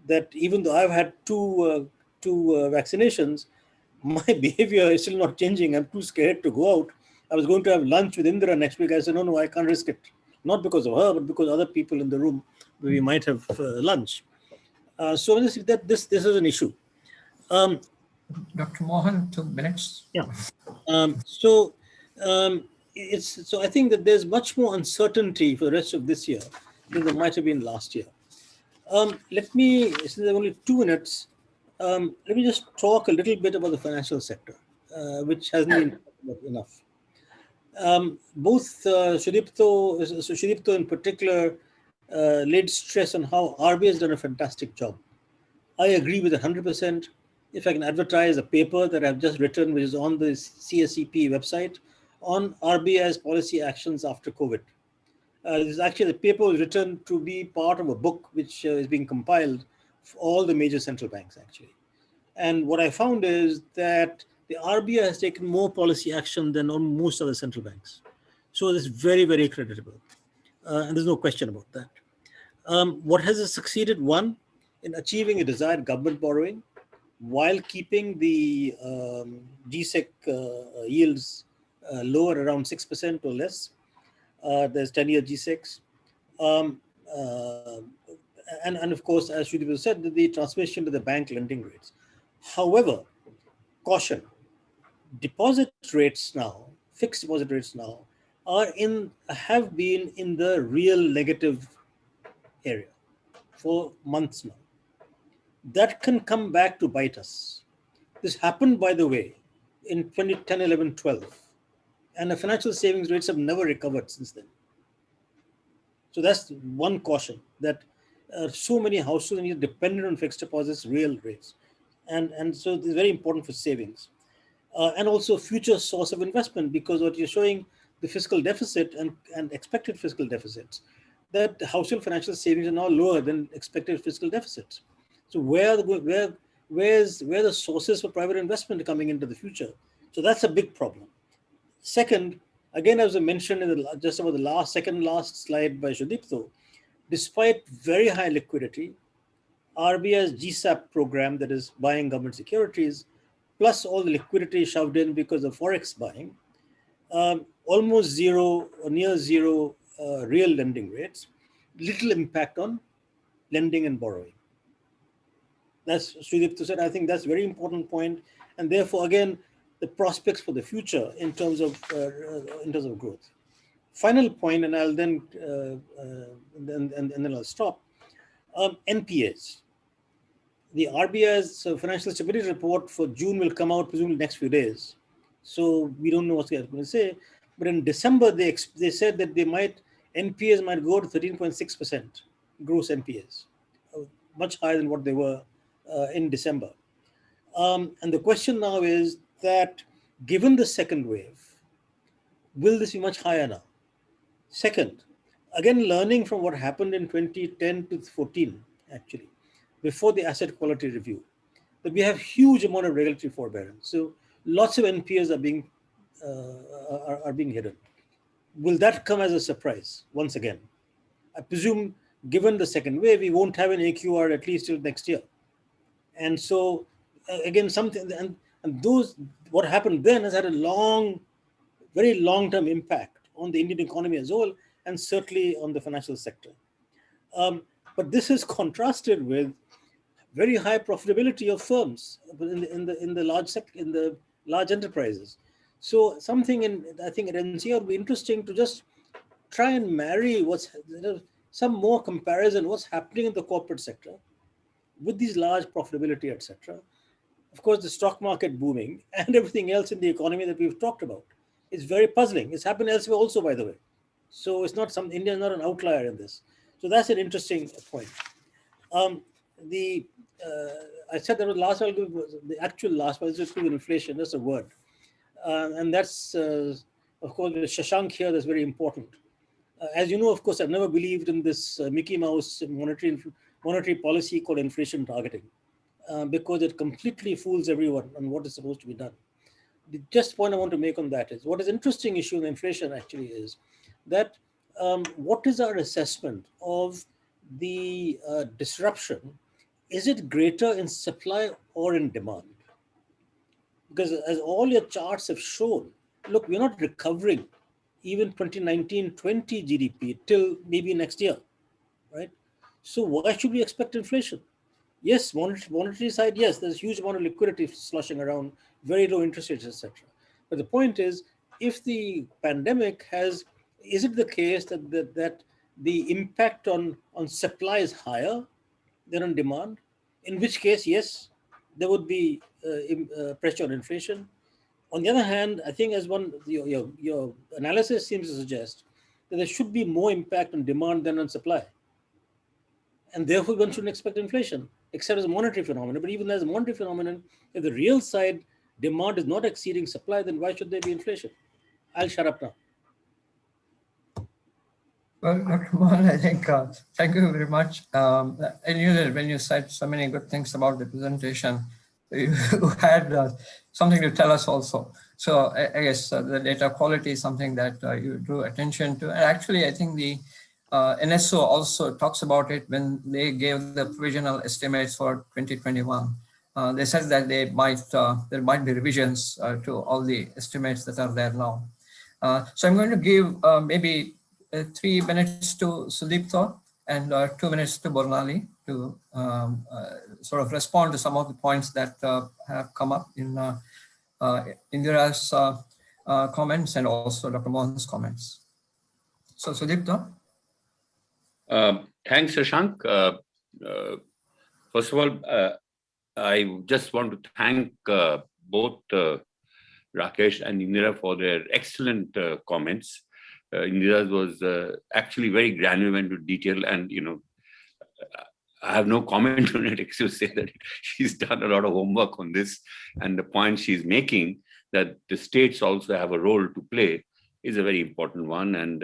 that even though I've had two vaccinations, my behavior is still not changing. I'm too scared to go out. I was going to have lunch with Indira next week. I said, no, I can't risk it. Not because of her, but because other people in the room where we might have lunch. So this is an issue. Dr. Mohan, 2 minutes. Yeah. So I think that there's much more uncertainty for the rest of this year than there might have been last year. Since there are only 2 minutes, let me just talk a little bit about the financial sector, which hasn't been talked about enough. Both Sudipto in particular laid stress on how RBI has done a fantastic job. I agree with 100%. If I can advertise a paper that I've just written, which is on the CSEP website, on RBI's policy actions after COVID. The paper was written to be part of a book which is being compiled for all the major central banks, actually. And what I found is that the RBI has taken more policy action than on most other central banks. So it's very, very creditable. And there's no question about that. What has it succeeded? One, in achieving a desired government borrowing while keeping the GSEC yields lower, around 6% or less. There's 10-year G6. And of course, as Sudipto said, the transmission to the bank lending rates. However, caution, deposit rates now, fixed deposit rates now, have been in the real negative area for months now. That can come back to bite us. This happened, by the way, in 2010, 11, 12. And the financial savings rates have never recovered since then. So that's one caution, that so many households are dependent on fixed deposits, real rates. And so it's very important for savings. And also future source of investment, because what you're showing, the fiscal deficit and expected fiscal deficits, that household financial savings are now lower than expected fiscal deficits. So where the sources for private investment coming into the future? So that's a big problem. Second, again, as I mentioned in just about the second last slide by Sudipto, despite very high liquidity, RBI's GSAP program, that is buying government securities, plus all the liquidity shoved in because of forex buying, almost zero or near zero real lending rates, little impact on lending and borrowing. That's Sudipto said. I think that's a very important point, and therefore, again, the prospects for the future in terms of growth. Final point, and I'll then then I'll stop. NPAs. The RBI's financial stability report for June will come out presumably next few days, so we don't know what they're going to say. But in December, they said that NPAs might go to 13.6% gross NPAs, much higher than what they were in December. And the question now is that, given the second wave, will this be much higher now? Second, again, learning from what happened in 2010 to 14, actually, before the asset quality review, that we have huge amount of regulatory forbearance. So lots of NPAs are being hidden. Will that come as a surprise once again? I presume, given the second wave, we won't have an AQR at least till next year. And so, again, what happened then has had a very long-term impact on the Indian economy as a whole, and certainly on the financial sector. But this is contrasted with very high profitability of firms in the large sector, in the large enterprises. So something I think at NCEER would be interesting to just try and marry some more comparison what's happening in the corporate sector with these large profitability, etc. Of course, the stock market booming and everything else in the economy that we've talked about. It's very puzzling. It's happened elsewhere also, by the way. So it's not India is not an outlier in this. So that's an interesting point. I said that the actual last one is inflation. That's a word, and that's of course with Shashank here. That's very important. As you know, of course, I've never believed in this Mickey Mouse monetary policy called inflation targeting, because it completely fools everyone on what is supposed to be done. The just point I want to make on that is, what is interesting issue in inflation actually is that what is our assessment of the disruption? Is it greater in supply or in demand? Because as all your charts have shown, look, we're not recovering even 2019-20 GDP till maybe next year, right? So why should we expect inflation? Yes, monetary side, yes, there's a huge amount of liquidity slushing around, very low interest rates, etc. But the point is, if the pandemic is it the case that the impact on supply is higher than on demand? In which case, yes, there would be pressure on inflation. On the other hand, I think your analysis seems to suggest that there should be more impact on demand than on supply. And therefore, one shouldn't expect inflation, except as a monetary phenomenon. But even as a monetary phenomenon, if the real side demand is not exceeding supply, then why should there be inflation? I'll shut up now. Well, Dr. Mohan, I think, thank you very much. I knew that when you said so many good things about the presentation, you had something to tell us also. So I guess the data quality is something that you drew attention to. And actually, I think the NSO also talks about it when they gave the provisional estimates for 2021. They said that there might be revisions to all the estimates that are there now. So I'm going to give maybe 3 minutes to Sudipto and 2 minutes to Bornali to sort of respond to some of the points that have come up in Indira's comments and also Dr. Mohan's comments. So Sudipto. Thanks, Shashank. First of all, I just want to thank both Rakesh and Indira for their excellent comments. Indira's was actually very granular into detail, and I have no comment on it except to say that she's done a lot of homework on this, and the point she's making that the states also have a role to play is a very important one. And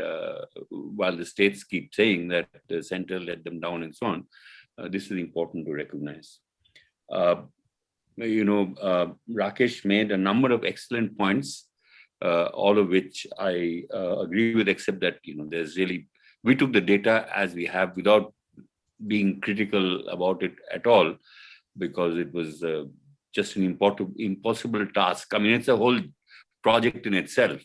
while the states keep saying that the center let them down and so on, this is important to recognize. Rakesh made a number of excellent points, all of which I agree with, except that, we took the data as we have without being critical about it at all, because it was just an impossible task. I mean, it's a whole project in itself,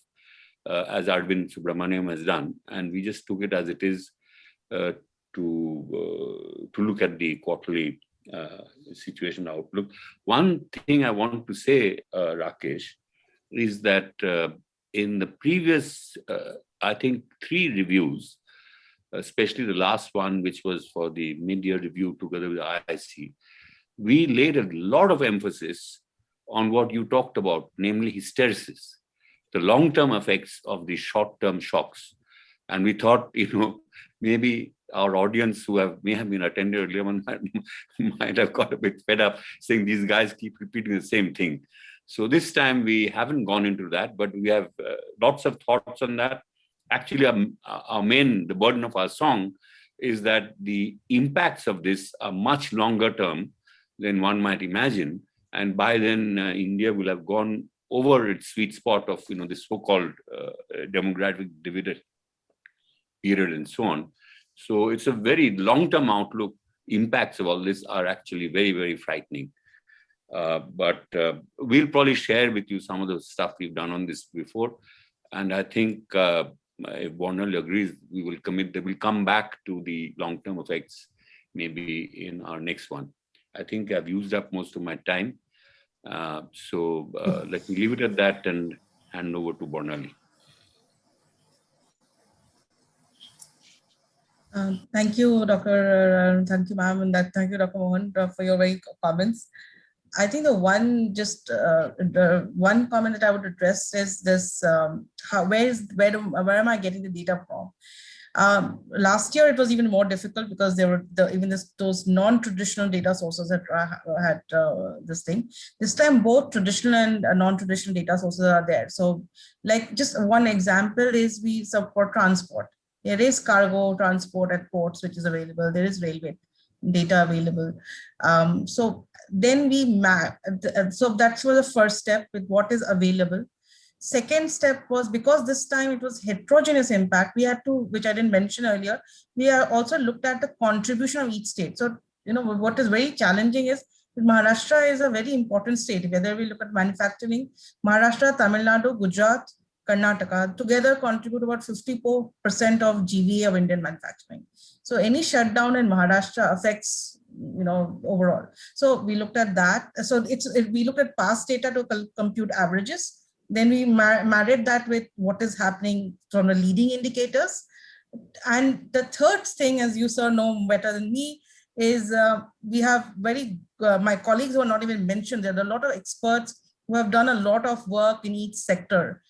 as Arvind Subramaniam has done, and we just took it as it is to look at the quarterly situation outlook. One thing I want to say, Rakesh, is that in the previous, I think 3 reviews, especially the last one, which was for the mid-year review together with the IIC, we laid a lot of emphasis on what you talked about, namely hysteresis, the long-term effects of the short-term shocks. And we thought, maybe our audience who may have been attended earlier might have got a bit fed up saying these guys keep repeating the same thing. So this time we haven't gone into that, but we have lots of thoughts on that. Actually, the burden of our song is that the impacts of this are much longer term than one might imagine. And by then, India will have gone over its sweet spot of, this so-called demographic dividend period and so on. So it's a very long-term outlook. Impacts of all this are actually very, very frightening. But we'll probably share with you some of the stuff we've done on this before. And I think if Bornali agrees, we will commit that we'll come back to the long-term effects maybe in our next one. I think I've used up most of my time. So let me leave it at that and hand over to Bornali. Thank you, Dr. Thank you, ma'am, and thank you, Dr. Mohan, for your very comments. I think the one comment that I would address is this: where am I getting the data from? Last year it was even more difficult because there were those non-traditional data sources that had this thing. This time both traditional and non-traditional data sources are there. So, like, just one example is we support transport. There is cargo transport at ports which is available. There is railway data available. So then we map. So that's was the first step with what is available. Second step was, because this time it was heterogeneous impact, we had to, which I didn't mention earlier, we are also looked at the contribution of each state. So, what is very challenging is Maharashtra is a very important state. Whether we look at manufacturing, Maharashtra, Tamil Nadu, Gujarat, Karnataka together contribute about 54% of GVA of Indian manufacturing. So any shutdown in Maharashtra affects, overall. So we looked at that. So we looked at past data to compute averages. Then we married that with what is happening from the leading indicators. And the third thing, as you sir know better than me, is we have my colleagues who are not even mentioned. There are a lot of experts who have done a lot of work in each sector.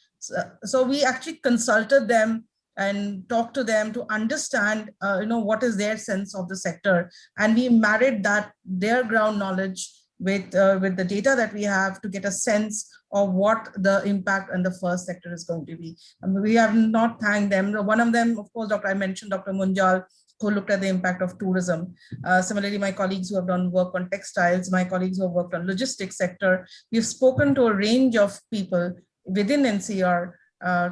So we actually consulted them and talked to them to understand, what is their sense of the sector, and we married their ground knowledge with the data that we have to get a sense of what the impact on the first sector is going to be. We have not thanked them. One of them, of course, I mentioned Dr. Munjal, who looked at the impact of tourism. Similarly, my colleagues who have done work on textiles, my colleagues who have worked on logistics sector, we've spoken to a range of people within NCR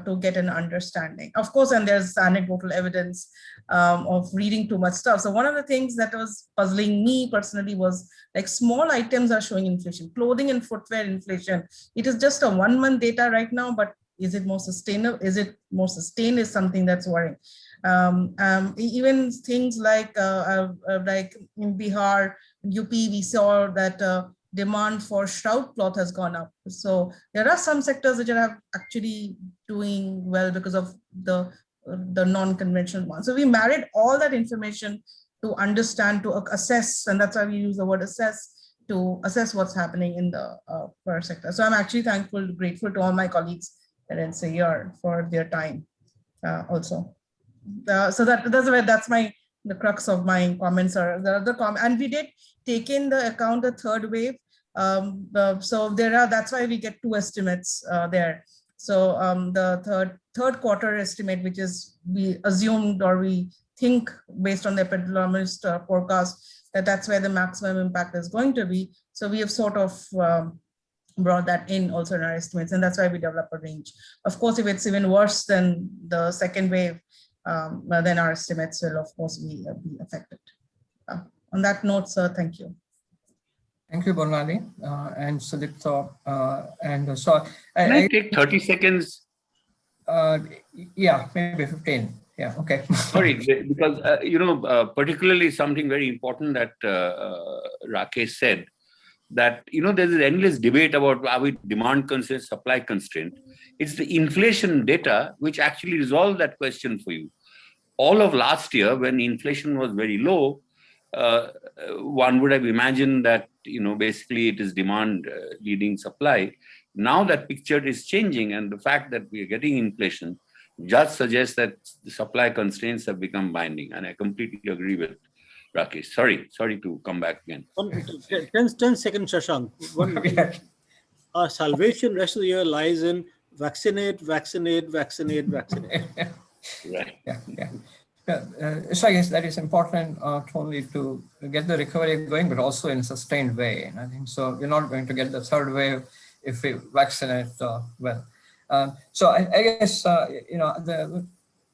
to get an understanding. Of course, and there's anecdotal evidence of reading too much stuff. So one of the things that was puzzling me personally was, like, small items are showing inflation, clothing and footwear inflation. It is just a 1 month data right now, but is it more sustainable? Is it more sustained is something that's worrying. Even things like in Bihar, UP, we saw that demand for shroud cloth has gone up. So there are some sectors which are actually doing well because of the non-conventional one. So we married all that information to understand, to assess, and that's why we use the word assess, to assess what's happening in the per sector. So I'm actually grateful to all my colleagues at NCAER for their time also. So that's the crux of my comments are the other comment, and we did take in the account the third wave. So that's why we get 2 estimates there. So the third quarter estimate, which is we assumed or we think based on the epidemiologist forecast that's where the maximum impact is going to be. So we have sort of brought that in also in our estimates, and that's why we develop a range. Of course, if it's even worse than the second wave, then our estimates will of course be affected. On that note, sir, thank you. Thank you, Bornali and Sudipto. And so Can I take 30 seconds? Yeah, maybe 15. Yeah, okay. Sorry, because, particularly something very important that Rakesh said, that, there's an endless debate about are we demand constraint, supply constraint. It's the inflation data which actually resolved that question for you. All of last year, when inflation was very low, one would have imagined that, basically it is demand leading supply. Now that picture is changing, and the fact that we are getting inflation just suggests that the supply constraints have become binding. And I completely agree with Rakesh. Sorry to come back again. 10 seconds, Shashank. Our salvation rest of the year lies in vaccinate, vaccinate, vaccinate, vaccinate. Right. So I guess that is important not only to get the recovery going, but also in a sustained way. And I think so we're not going to get the third wave if we vaccinate well. So I guess,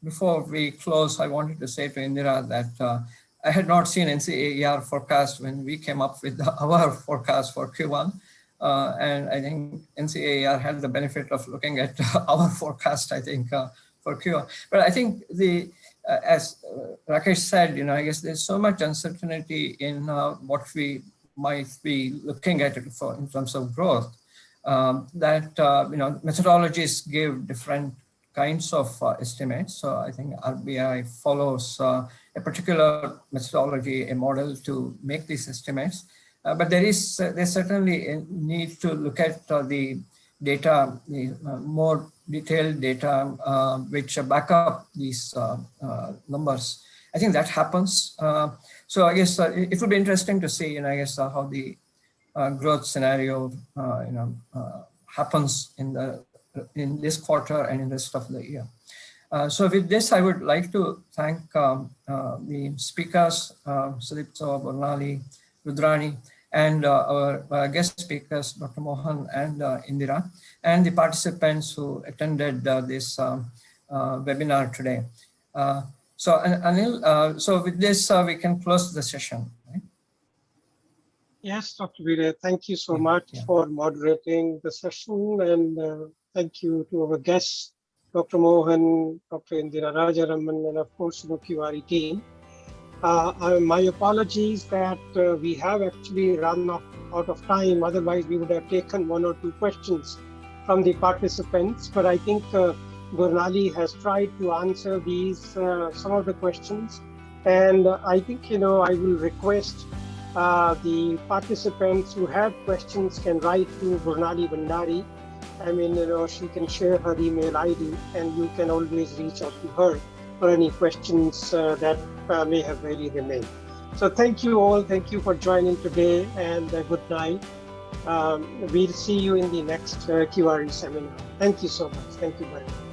before we close, I wanted to say to Indira that I had not seen NCAER forecast when we came up with our forecast for Q1. And I think NCAER had the benefit of looking at our forecast, I think, for Q1. But I think as Rakesh said, I guess there's so much uncertainty in what we might be looking at it for in terms of growth, that methodologies give different kinds of estimates. So I think RBI follows a particular methodology, a model to make these estimates. But there's certainly a need to look at the data, the more detailed data, which back up these numbers. I think that happens. So I guess it would be interesting to see, I guess how the growth scenario, happens in this quarter and in the rest of the year. So with this, I would like to thank the speakers, Sudipto, Bornali, Rudrani, and our guest speakers, Dr. Mohan and Indira, and the participants who attended this webinar today. So Anil, so with this, we can close the session. Right? Yes, Dr. Bhide, thank you so much for moderating the session, and thank you to our guests, Dr. Mohan, Dr. Indira Rajaraman, and of course, the QRE team. My apologies that we have actually run out of time. Otherwise, we would have taken one or two questions from the participants. But I think Bornali has tried to answer these some of the questions. And I think, I will request the participants who have questions can write to Bornali Bhandari. I mean, she can share her email ID, and you can always reach out to her for any questions that may have really remained. So thank you all. Thank you for joining today, and good night. We'll see you in the next QRE seminar. Thank you so much. Thank you very much.